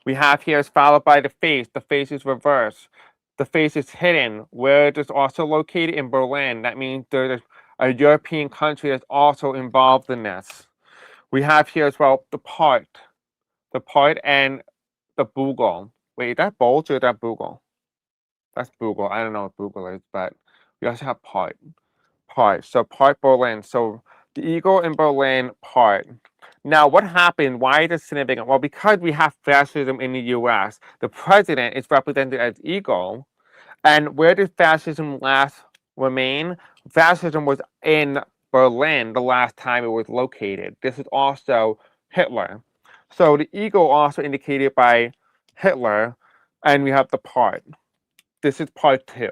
We have here is followed by the face. The face is reversed. The face is hidden. Where it is also located in Berlin. That means there's a European country that's also involved in this. We have here as well the part. The part and the bugle. Wait, is that bulge or is that bugle? That's bugle. I don't know what bugle is, but we also have part. Part. So part Berlin. So the eagle in Berlin, part. Now, what happened? Why is it significant? Well, because we have fascism in the U.S., the president is represented as eagle. And where did fascism last remain? Fascism was in Berlin the last time it was located. This is also Hitler. So the eagle also indicated by Hitler, and we have the part. This is part two,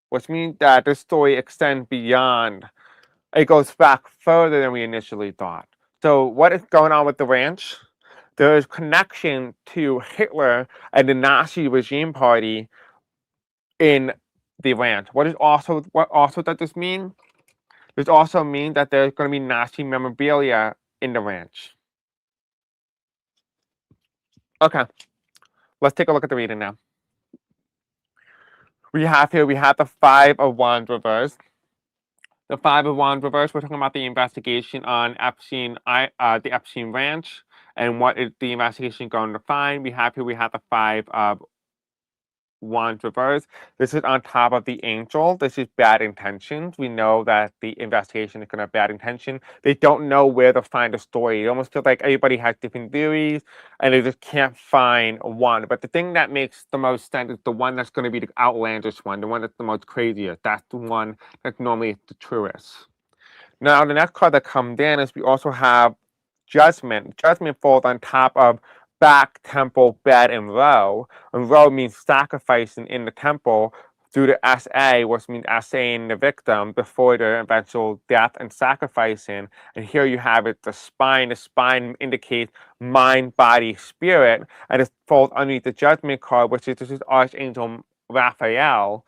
which means that the story extends beyond. It goes back further than we initially thought. So what is going on with the ranch? There is connection to Hitler and the Nazi regime party in the ranch. What also does this mean? This also means that there's going to be Nazi memorabilia in the ranch. Okay, let's take a look at the reading now. We have the five of wands reversed. The five of wands reversed. We're talking about the investigation on Epstein, the Epstein ranch, and what is the investigation going to find. We have the five of wands reversed. This is on top of the angel. This is bad intentions. We know that the investigation is going to have bad intention. They don't know where to find a story. It almost feels like everybody has different theories and they just can't find one. But the thing that makes the most sense is the one that's going to be the outlandish one, the one that's the most craziest. That's the one that's normally the truest. Now, the next card that comes in is we also have Judgment. Judgment falls on top of back, temple, bed, and row. And row means sacrificing in the temple through the SA, which means assaying the victim before their eventual death and sacrificing. And here you have it, the spine. The spine indicates mind, body, spirit. And it falls underneath the Judgment card, which is this is Archangel Raphael.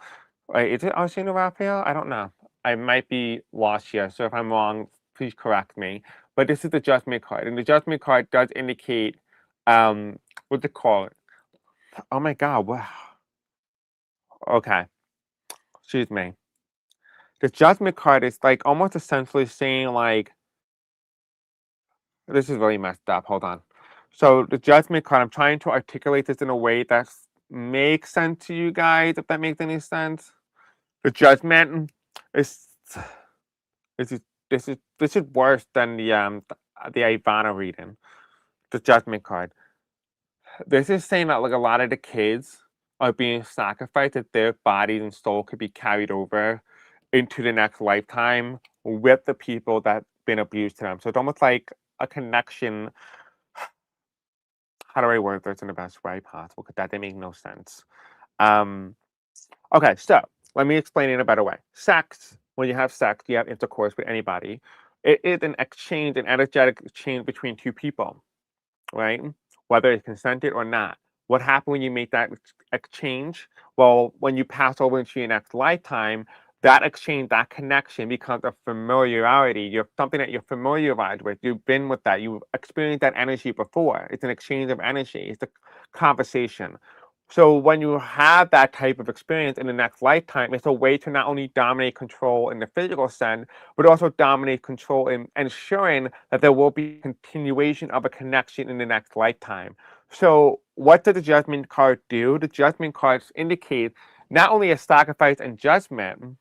Wait, is it Archangel Raphael? I don't know. I might be lost here, so if I'm wrong, please correct me. But this is the Judgment card, and the Judgment card does indicate, what's it called? Oh my God! Wow. Okay, excuse me. The Judgment card is like almost essentially saying like, this is really messed up. Hold on. So the Judgment card, I'm trying to articulate this in a way that makes sense to you guys, if that makes any sense. The Judgment is this is this is worse than the Ivana reading, the Judgment card. This is saying that like a lot of the kids are being sacrificed, that their bodies and soul could be carried over into the next lifetime with the people that been abused to them. So it's almost like a connection. How do I word this in the best way possible? Because that didn't make no sense. Okay, so let me explain it in a better way. Sex, when you have sex, you have intercourse with anybody. It is an exchange, an energetic exchange between two people, right? Whether it's consented or not. What happens when you make that exchange? Well, when you pass over into your next lifetime, that exchange, that connection becomes a familiarity. You're something that you're familiarized with. You've been with that. You've experienced that energy before. It's an exchange of energy. It's a conversation. So when you have that type of experience in the next lifetime, it's a way to not only dominate control in the physical sense, but also dominate control in ensuring that there will be continuation of a connection in the next lifetime. So what does the Judgment card do? The Judgment cards indicate not only a sacrifice and judgment,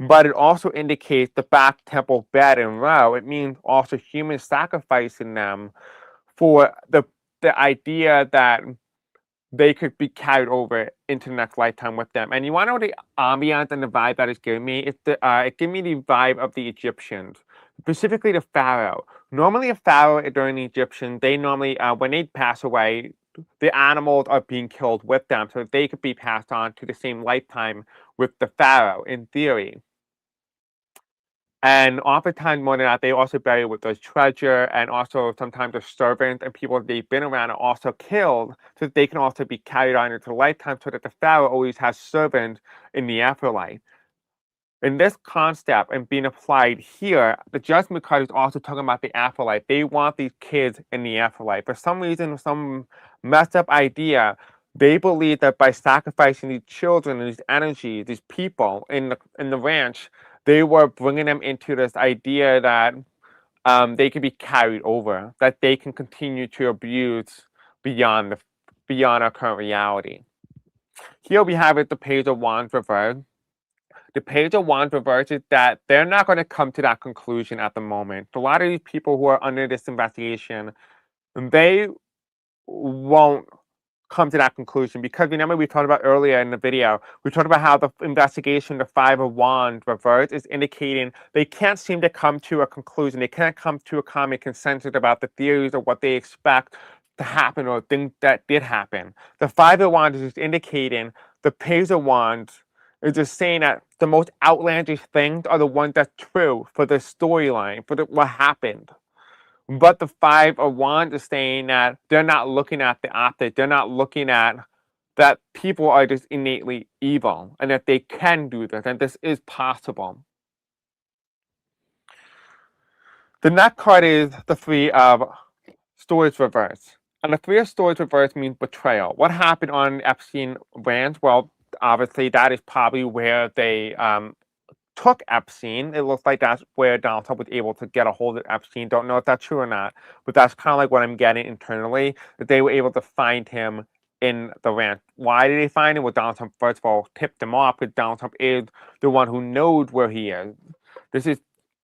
but it also indicates the back, temple, bed, and row. It means also human sacrificing them for the idea that they could be carried over into the next lifetime with them. And you want to know the ambiance and the vibe that it's giving me? It gave me the vibe of the Egyptians, specifically the pharaoh. Normally, a pharaoh during the Egyptians, they normally, when they pass away, the animals are being killed with them, so they could be passed on to the same lifetime with the pharaoh, in theory. And oftentimes, more than that, they also bury with their treasure, and also sometimes the servants and people they've been around are also killed, so that they can also be carried on into lifetime, so that the pharaoh always has servants in the afterlife. In this concept and being applied here, the Judgment card is also talking about the afterlife. They want these kids in the afterlife. For some reason, some messed up idea, they believe that by sacrificing these children and these energies, these people in the ranch, they were bringing them into this idea that they can be carried over, that they can continue to abuse beyond our current reality. Here we have it, the Page of Wands reversed. The Page of Wands reversed is that they're not going to come to that conclusion at the moment. A lot of these people who are under this investigation, they won't come to that conclusion, because remember we talked about earlier in the video, we talked about how the investigation, the Five of Wands reverse, is indicating they can't seem to come to a conclusion. They can't come to a common consensus about the theories of what they expect to happen or things that did happen. The Five of Wands is just indicating the Page of Wands is just saying that the most outlandish things are the ones that's true for the storyline, for what happened. But the Five of Wands is saying that they're not looking at the opposite. They're not looking at that people are just innately evil and that they can do this and this is possible. The next card is the Three of Swords reverse. And the Three of Swords reverse means betrayal. What happened on Epstein ranch? Well, obviously that is probably where they took Epstein. It looks like that's where Donald Trump was able to get a hold of Epstein. Don't know if that's true or not, but that's kind of like what I'm getting internally, that they were able to find him in the ranch. Why did they find him? Well, Donald Trump, first of all, tipped him off, because Donald Trump is the one who knows where he is. This is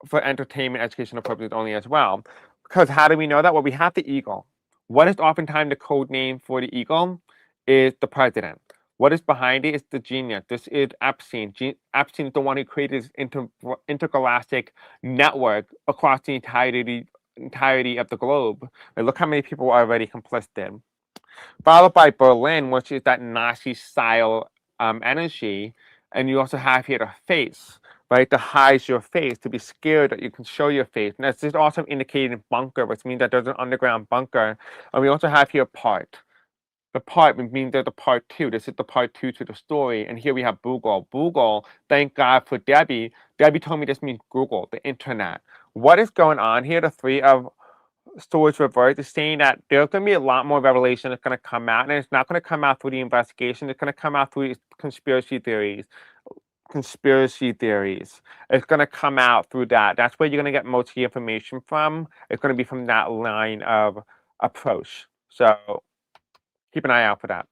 for entertainment, educational purposes only as well. Because how do we know that? Well, we have the eagle. What is oftentimes the code name for the eagle is the president. What is behind it is the genius. This is Epstein. Epstein is the one who created this intergalactic network across the entirety of the globe. And look how many people are already complicit. Followed by Berlin, which is that Nazi style energy. And you also have here the face, right? To hide your face, to be scared that you can show your face. And that's just also indicating bunker, which means that there's an underground bunker. And we also have here part. The part means there's a part two. This is the part two to the story. And here we have Google. Google, thank God for Debbie. Debbie told me this means Google, the internet. What is going on here? The three of Swords reversed is saying that there's going to be a lot more revelation that's going to come out. And it's not going to come out through the investigation. It's going to come out through conspiracy theories. Conspiracy theories. It's going to come out through that. That's where you're going to get most of the information from. It's going to be from that line of approach. So keep an eye out for that.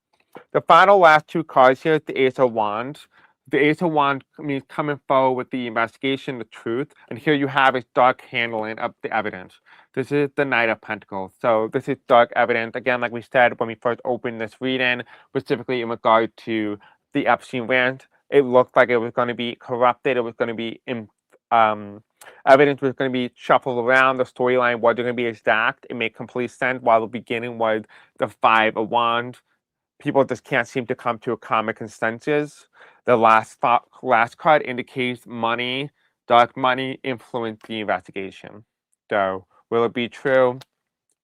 The final last two cards here is the Ace of Wands. The Ace of Wands means coming forward with the investigation, the truth. And here you have a dark handling of the evidence. This is the Knight of Pentacles. So this is dark evidence. Again, like we said when we first opened this reading, specifically in regard to the Epstein rant, it looked like it was going to be corrupted. It was going to be evidence was going to be shuffled around. The storyline wasn't going to be exact. It made complete sense while the beginning was the Five of Wands. People just can't seem to come to a common consensus. The last card indicates money, dark money influenced the investigation. So will it be true?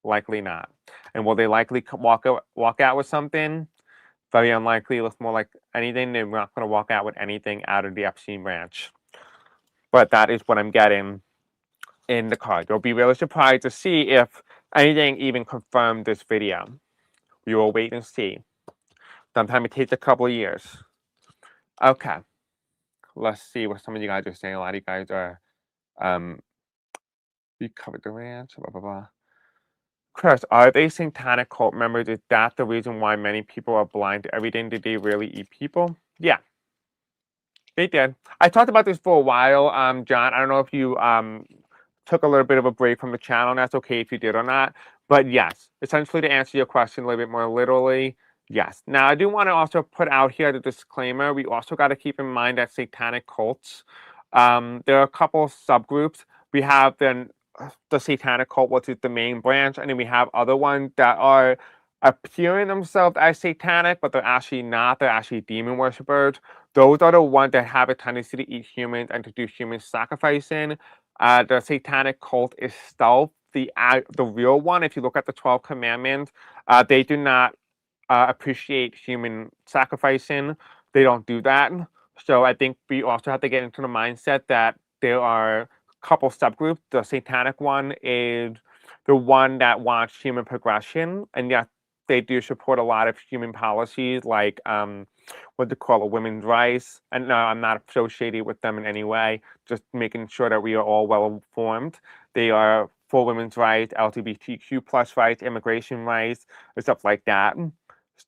Likely not. And will they likely walk out with something? Very unlikely. It looks more like anything. They're not going to walk out with anything out of the Epstein ranch. But that is what I'm getting in the card. You'll be really surprised to see if anything even confirmed this video. We will wait and see. Sometimes it takes a couple of years. Okay. Let's see what some of you guys are saying. A lot of you guys are, we covered the ranch, blah, blah, blah. Chris, are they satanic cult members? Is that the reason why many people are blind to everything? Did they really eat people? Yeah, they did. I talked about this for a while, John. I don't know if you took a little bit of a break from the channel, and that's okay if you did or not. But yes, essentially to answer your question a little bit more literally, yes. Now, I do want to also put out here the disclaimer. We also got to keep in mind that satanic cults, there are a couple of subgroups. We have the satanic cult, which is the main branch, and then we have other ones that are appearing themselves as satanic, but they're actually not. They're actually demon worshippers. Those are the ones that have a tendency to eat humans and to do human sacrificing. The satanic cult is stealth. The real one, if you look at the 12 commandments, they do not appreciate human sacrificing. They don't do that. So I think we also have to get into the mindset that there are a couple subgroups. The satanic one is the one that wants human progression, and yes, they do support a lot of human policies like what they call it, women's rights. And no, I'm not associated with them in any way. Just making sure that we are all well informed. They are for women's rights, LGBTQ plus rights, immigration rights, and stuff like that.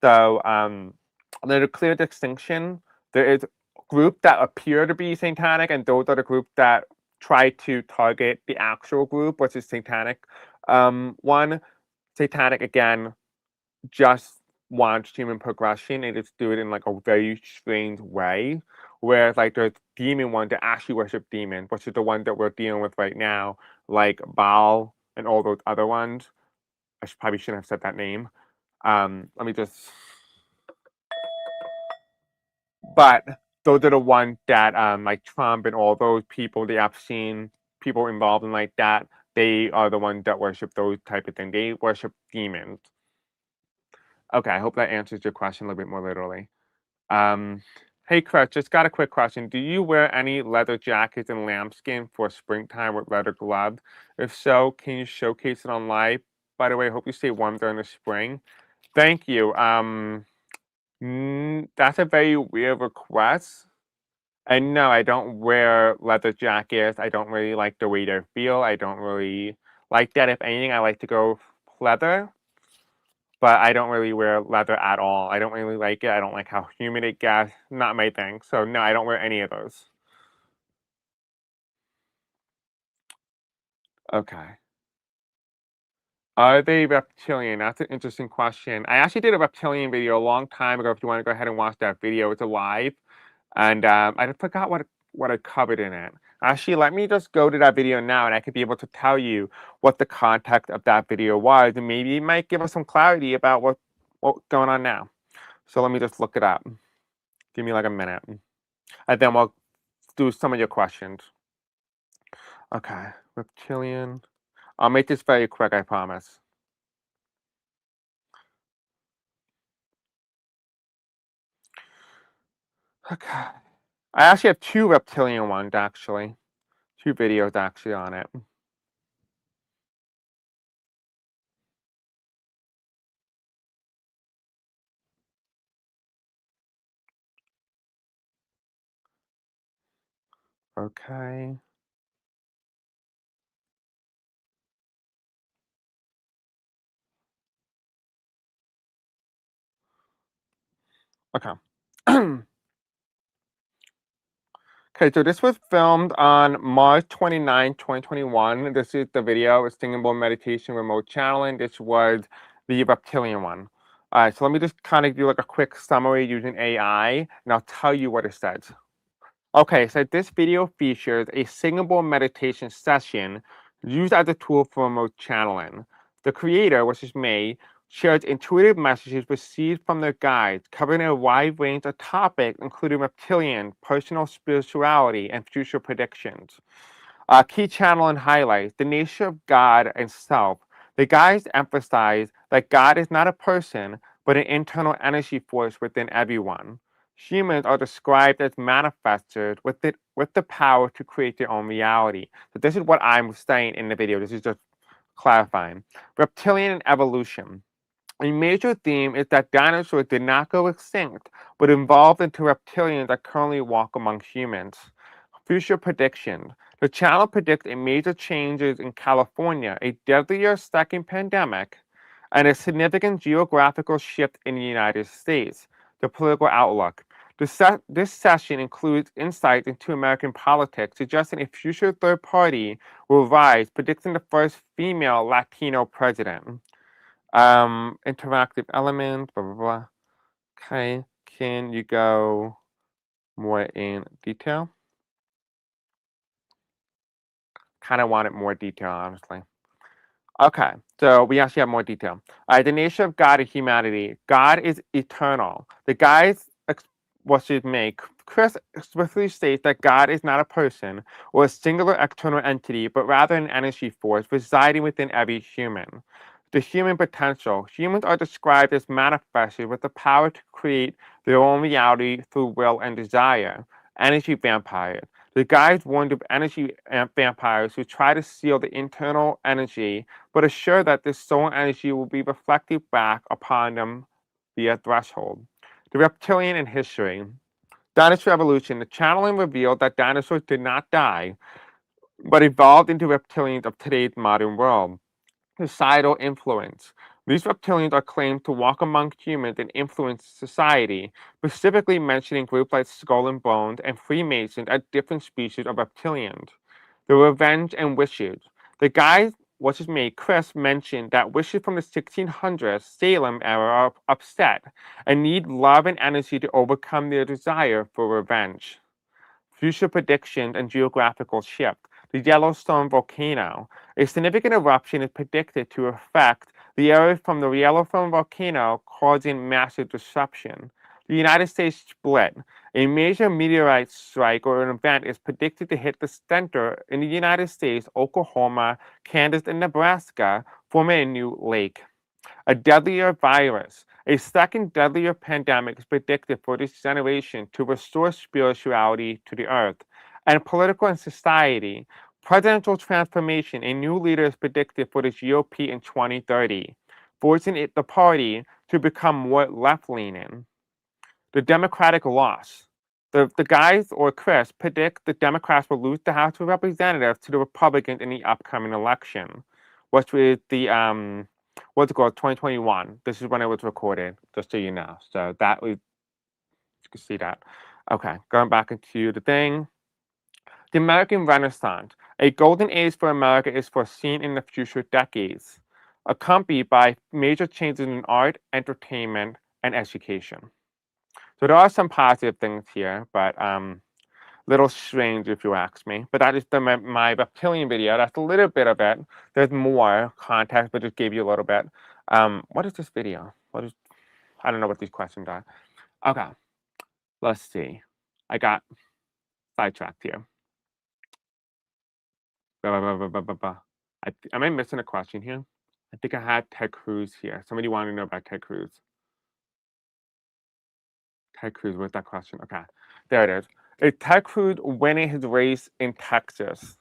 So there's a clear distinction. There is a group that appear to be satanic, and those are the groups that try to target the actual group, which is satanic. One, satanic again, just wants human progression and just do it in like a very strange way. Whereas like the demon one that actually worship demons, which is the one that we're dealing with right now, like Baal and all those other ones. Probably shouldn't have said that name. Let me just. But those are the ones that like Trump and all those people, the Epstein people involved in like that, they are the ones that worship those type of things. They worship demons. Okay, I hope that answers your question a little bit more literally. Hey, Chris, just got a quick question. Do you wear any leather jackets and lambskin for springtime with leather gloves? If so, can you showcase it on live? By the way, I hope you stay warm during the spring. Thank you. That's a very weird request. And no, I don't wear leather jackets. I don't really like the way they feel. I don't really like that. If anything, I like to go leather. But I don't really wear leather at all. I don't really like it. I don't like how humid it gets. Not my thing. So no, I don't wear any of those. Okay. Are they reptilian? That's an interesting question. I actually did a reptilian video a long time ago. If you want to go ahead and watch that video, it's alive, and I forgot what I covered in it. Actually, let me just go to that video now, and I could be able to tell you what the context of that video was, and maybe it might give us some clarity about what's going on now. So let me just look it up. Give me like a minute, and then we'll do some of your questions. Okay, reptilian. I'll make this very quick, I promise. Okay. I actually have two reptilian ones, actually. Two videos, actually, on it. Okay. Okay. Okay, so this was filmed on March 29, 2021. This is the video, a singable meditation remote channeling. This was the reptilian one. All right, so let me just kind of do like a quick summary using AI, and I'll tell you what it says. Okay, so this video features a singable meditation session used as a tool for remote channeling. The creator, which is May, shares intuitive messages received from their guides, covering a wide range of topics, including reptilian, personal spirituality, and future predictions. Key channel and highlights the nature of God and self. The guides emphasize that God is not a person, but an internal energy force within everyone. Humans are described as manifestors with the power to create their own reality. So this is what I'm saying in the video. This is just clarifying. Reptilian and evolution. A major theme is that dinosaurs did not go extinct, but evolved into reptilians that currently walk among humans. Future prediction. The channel predicts a major changes in California, a deadlier second pandemic, and a significant geographical shift in the United States. The political outlook. This session includes insights into American politics, suggesting a future third party will rise, predicting the first female Latino president. Interactive element, blah, blah, blah. Okay, can you go more in detail? Kind of wanted more detail, honestly. Okay, so we actually have more detail. The nature of God and humanity. God is eternal. The guys what should make Chris explicitly states that God is not a person or a singular external entity, but rather an energy force residing within every human. The human potential. Humans are described as manifested with the power to create their own reality through will and desire. Energy vampires. The guides warned of energy vampires who try to steal the internal energy, but assure that this stolen energy will be reflected back upon them via threshold. The reptilian in history. Dinosaur evolution. The channeling revealed that dinosaurs did not die, but evolved into reptilians of today's modern world. Societal influence. These reptilians are claimed to walk among humans and influence society, specifically mentioning groups like Skull and Bones and Freemasons as different species of reptilians. The revenge and wishes. The guy, what's his name, Chris, mentioned that wishes from the 1600s Salem era are upset and need love and energy to overcome their desire for revenge. Future predictions and geographical shift. The Yellowstone volcano. A significant eruption is predicted to affect the area from the Yellowstone volcano, causing massive disruption. The United States split. A major meteorite strike or an event is predicted to hit the center in the United States, Oklahoma, Kansas, and Nebraska, forming a new lake. A deadlier virus. A second deadlier pandemic is predicted for this generation to restore spirituality to the earth. And political and society. Presidential transformation. A new leader is predicted for the GOP in 2030, forcing the party to become more left leaning. The Democratic loss. The guys or Chris predict the Democrats will lose the House of Representatives to the Republicans in the upcoming election, which is the what's it called 2021. This is when it was recorded, just so you know. So that we you can see that. Okay, going back into the thing. The American Renaissance. A golden age for America is foreseen in the future decades. accompanied by major changes in art, entertainment, and education. So there are some positive things here, but little strange if you ask me. But that is my Reptilian video. That's a little bit of it. There's more context, but just gave you a little bit. What is this video? I don't know what these questions are. Okay, let's see. I got sidetracked here. Am I missing a question here? I think I had Ted Cruz here. Somebody wanted to know about Ted Cruz. Ted Cruz, where's that question? Okay, there it is. Is Ted Cruz winning his race in Texas?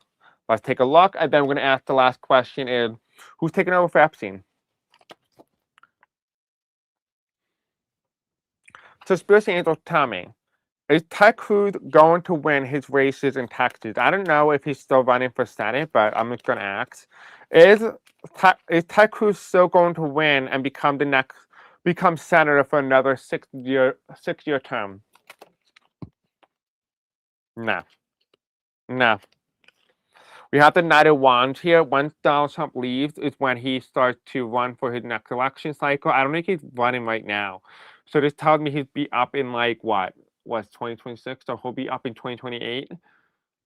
Let's take a look, and then we're going to ask the last question is, who's taking over for Epstein? So Spirity Angel, tell me, is Ted Cruz going to win his races in Texas? I don't know if he's still running for Senate, but I'm just going to ask. Is Ted Cruz still going to win and become senator for another six-year term? No. No. We have the Knight of Wands here. Once Donald Trump leaves is when he starts to run for his next election cycle. I don't think he's running right now. So this tells me he'd be up in like what's 2026? So he'll be up in 2028.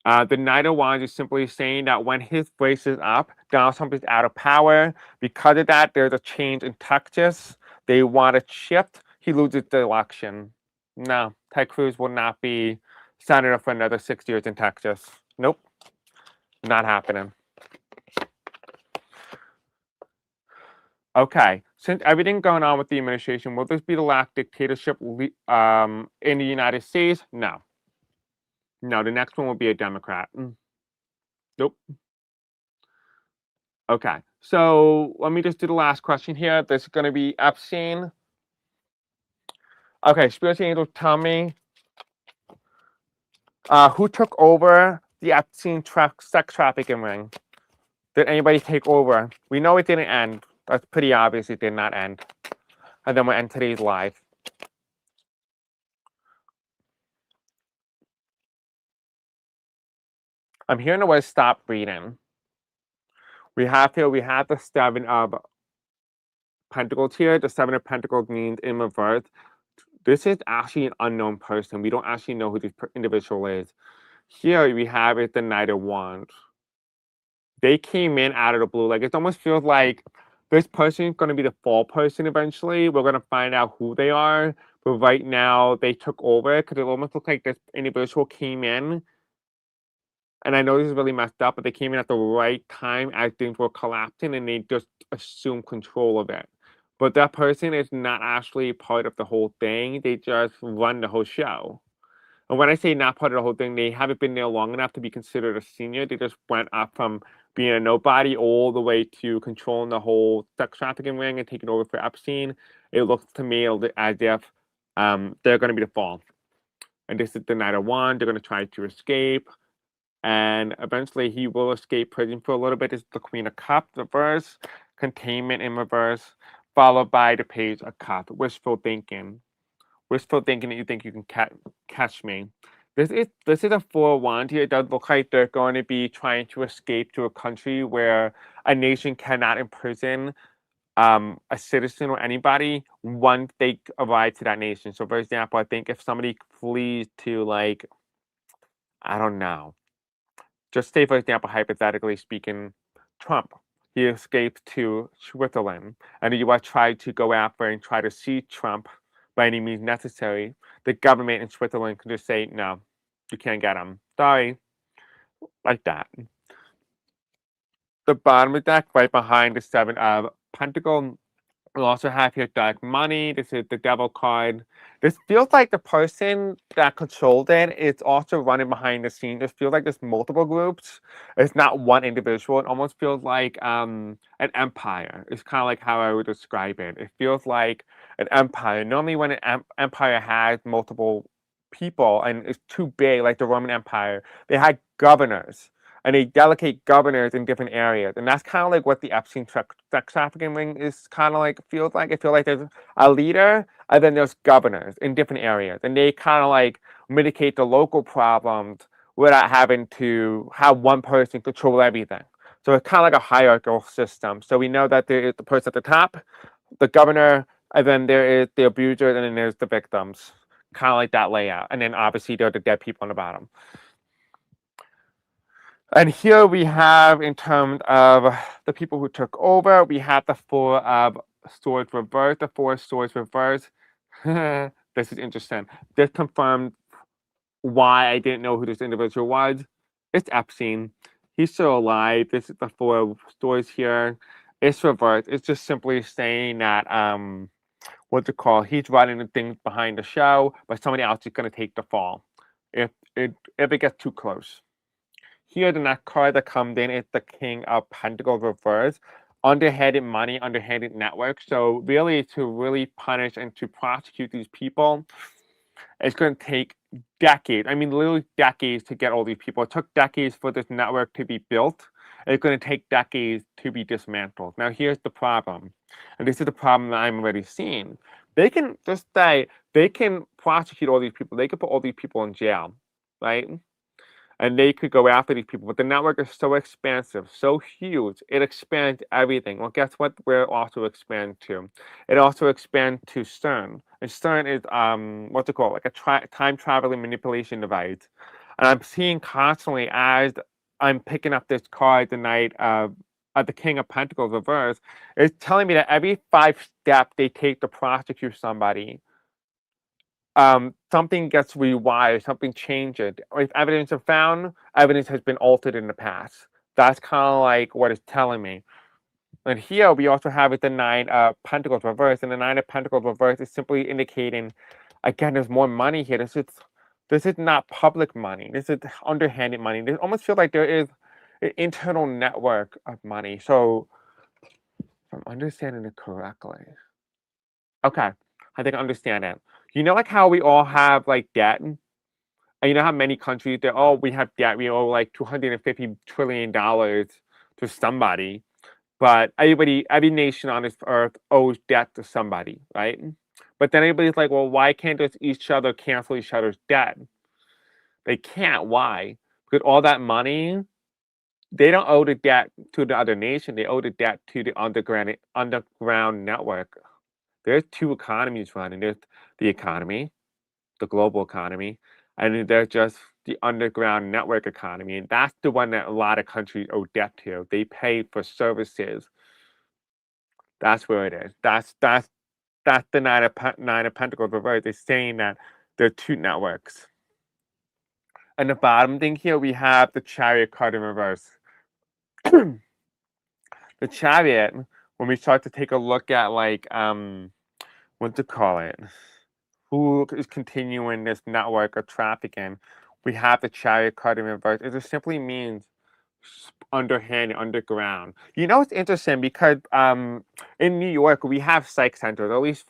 The Knight of Wands is simply saying that when his race is up, Donald Trump is out of power. Because of that, there's a change in Texas. They want to shift. He loses the election. No, Ted Cruz will not be senator for another 6 years in Texas. Nope. Not happening. Okay, since everything going on with the administration, will this be the last dictatorship in the United States? No. No, the next one will be a Democrat. Nope. Okay, so let me just do the last question here. This is going to be Epstein. Okay, Spirit Angel, tell me who took over the Epstein sex trafficking ring? Did anybody take over? We know it didn't end. That's pretty obvious it did not end. And then we'll end today's live. I'm hearing the word stop reading. We have the Seven of Pentacles here. The Seven of Pentacles means in reverse. This is actually an unknown person. We don't actually know who this individual is. Here we have it the Knight of Wands. They came in out of the blue. Like it almost feels like this person is going to be the fall person eventually. We're going to find out who they are. But right now they took over because it almost looks like this individual came in. And I know this is really messed up, but they came in at the right time as things were collapsing and they just assumed control of it. But that person is not actually part of the whole thing. They just run the whole show. And when I say not part of the whole thing, they haven't been there long enough to be considered a senior. They just went up from being a nobody all the way to controlling the whole sex trafficking ring and taking over for Epstein. It looks to me as if they're going to be the fall. And this is the Knight of Wands. They're going to try to escape. And eventually he will escape prison for a little bit. This is the Queen of Cups reverse, containment in reverse, followed by the Page of Cups, wishful thinking. Wishful thinking that you think you can catch me. This is a Four of Wands here. It does look like they're going to be trying to escape to a country where a nation cannot imprison a citizen or anybody once they arrive to that nation. So for example, I think if somebody flees to like, I don't know, just say for example, hypothetically speaking, Trump, he escaped to Switzerland and the US tried to go after and try to see Trump by any means necessary. The government in Switzerland can just say, no, you can't get him. Sorry. Like that. The bottom of the deck, right behind the Seven of Pentacles, we'll also have here Dark Money. This is the Devil card. This feels like the person that controlled it is also running behind the scenes. This feels like there's multiple groups. It's not one individual. It almost feels like an empire. It's kind of like how I would describe it. It feels like an empire. Normally when an empire has multiple people and it's too big, like the Roman Empire, they had governors. And they delegate governors in different areas. And that's kind of like what the Epstein sex trafficking ring is kind of like, feels like. I feel like there's a leader and then there's governors in different areas. And they kind of like mitigate the local problems without having to have one person control everything. So it's kind of like a hierarchical system. So we know that there is the person at the top, the governor, and then there is the abuser, and then there's the victims. Kind of like that layout. And then obviously there are the dead people on the bottom. And here we have, in terms of the people who took over, we have the four swords reversed, the four swords reversed. This is interesting. This confirmed why I didn't know who this individual was. It's Epstein. He's still alive. This is the four swords here. It's reversed. It's just simply saying that what's it called? He's running the things behind the show, but somebody else is going to take the fall if it gets too close. Here, the next card that comes in is the King of Pentacles reversed. Underhanded money, underhanded network. So really, to really punish and to prosecute these people, it's going to take decades. I mean, literally decades to get all these people. It took decades for this network to be built. It's going to take decades to be dismantled. Now, here's the problem. And this is the problem that I'm already seeing. They can just say, they can prosecute all these people. They can put all these people in jail, right? And they could go after these people. But the network is so expansive, so huge. It expands everything. Well, guess what? Where it also expands to? It also expands to CERN. And CERN is what's it called? Like a time traveling manipulation device. And I'm seeing constantly as I'm picking up this card tonight of the King of Pentacles reverse. It's telling me that every 5 steps they take to prosecute somebody, something gets rewired, something changes. If evidence is found, evidence has been altered in the past. That's kind of like what it's telling me. And here we also have it the Nine of Pentacles reversed, and the Nine of Pentacles reversed is simply indicating, again, there's more money here. This is not public money. This is underhanded money. It almost feels like there is an internal network of money. So, if I'm understanding it correctly. Okay, I think I understand it. You know, like how we all have like debt, and you know how many countries that we have debt. We owe like $250 trillion to somebody, but every nation on this earth owes debt to somebody, right? But then everybody's like, well, why can't just each other cancel each other's debt? They can't. Why? Because all that money, they don't owe the debt to the other nation. They owe the debt to the underground network. There's two economies running. There's the economy, the global economy, and then there's just the underground network economy. And that's the one that a lot of countries owe debt to. They pay for services. That's where it is. That's the Nine of Pentacles reverse. They're saying that there are two networks. And the bottom thing here, we have the Chariot card in reverse. The Chariot, when we start to take a look at like what to call it, who is continuing this network of trafficking, we have the Chariot card in reverse. It just simply means underhand, underground. You know, it's interesting because in New York we have psych centers, at least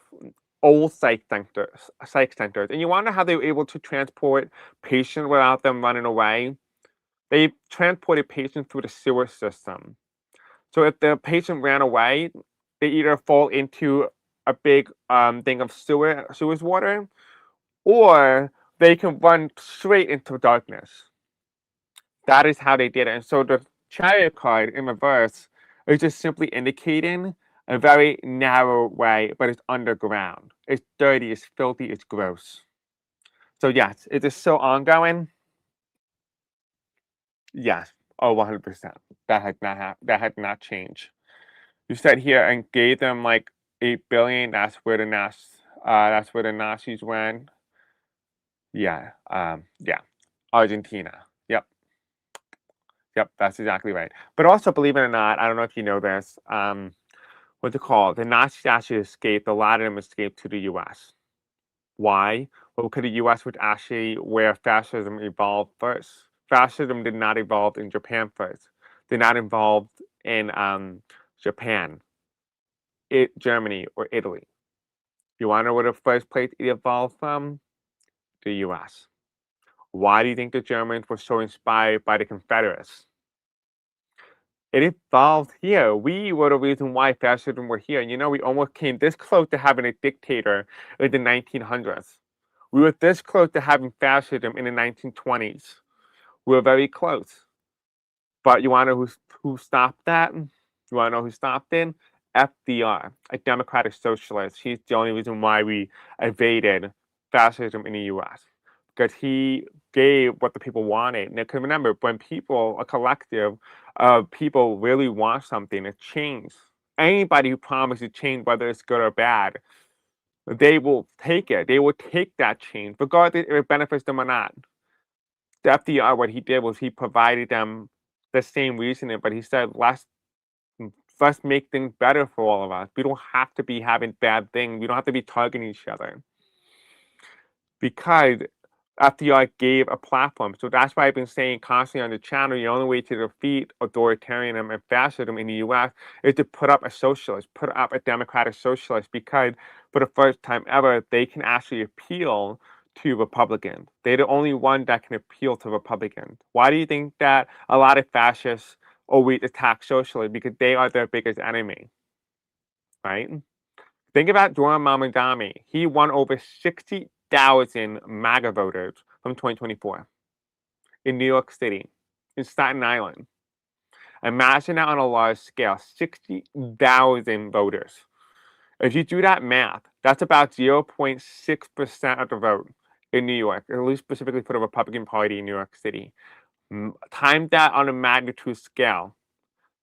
old psych centers, and you wonder how they were able to transport patients without them running away. They transported patients through the sewer system. So if the patient ran away, they either fall into a big thing of sewage water, or they can run straight into darkness. That is how they did it. And so the Chariot card in reverse is just simply indicating a very narrow way, but it's underground. It's dirty, it's filthy, it's gross. So yes, it is still ongoing. Yes. Oh, 100%. That had not changed. You said here and gave them like 8 billion. That's where the Nazis went. Yeah. Yeah. Argentina. Yep. Yep. That's exactly right. But also, believe it or not, I don't know if you know this. What's it called? The Nazis actually escaped. A lot of them escaped to the U.S. Why? Well, because the U.S. was actually where fascism evolved first. Fascism did not evolve in Japan first. They're not involved in Japan, Germany, or Italy. You want to know where the first place it evolved from? The U.S. Why do you think the Germans were so inspired by the Confederates? It evolved here. We were the reason why fascism were here. You know, we almost came this close to having a dictator in the 1900s. We were this close to having fascism in the 1920s. We were very close. But you want to know who stopped that? You want to know who stopped it? FDR, a Democratic socialist. He's the only reason why we evaded fascism in the U.S. because he gave what the people wanted. Now, because remember, when people, a collective of people really want something, a change, anybody who promises change, whether it's good or bad, they will take it. They will take that change, regardless if it benefits them or not. The FDR, what he did was he provided them the same reasoning, but he said, let's make things better for all of us. We don't have to be having bad things. We don't have to be targeting each other. Because FDR gave a platform. So that's why I've been saying constantly on the channel, the only way to defeat authoritarianism and fascism in the US is to put up a socialist, put up a democratic socialist, because for the first time ever, they can actually appeal to Republicans. They're the only one that can appeal to Republicans. Why do you think that a lot of fascists always attack socialists? Because they are their biggest enemy, right? Think about Joram Mamadami. He won over 60,000 MAGA voters from 2024 in New York City, in Staten Island. Imagine that on a large scale, 60,000 voters. If you do that math, that's about 0.6% of the vote in New York, at least specifically for the Republican Party in New York City. Time that on a magnitude scale,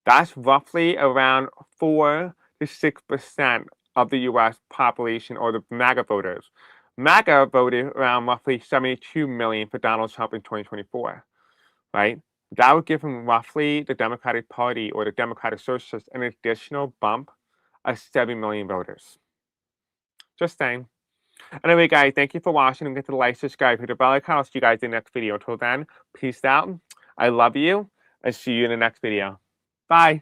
that's roughly around 4 to 6% of the US population, or the MAGA voters. MAGA voted around roughly 72 million for Donald Trump in 2024, right? That would give him roughly, the Democratic Party or the Democratic Socialists, an additional bump of 7 million voters. Just saying. Anyway, guys, thank you for watching. Don't forget to like, subscribe, hit the bell icon. I'll see you guys in the next video. Until then, peace out. I love you. And see you in the next video. Bye.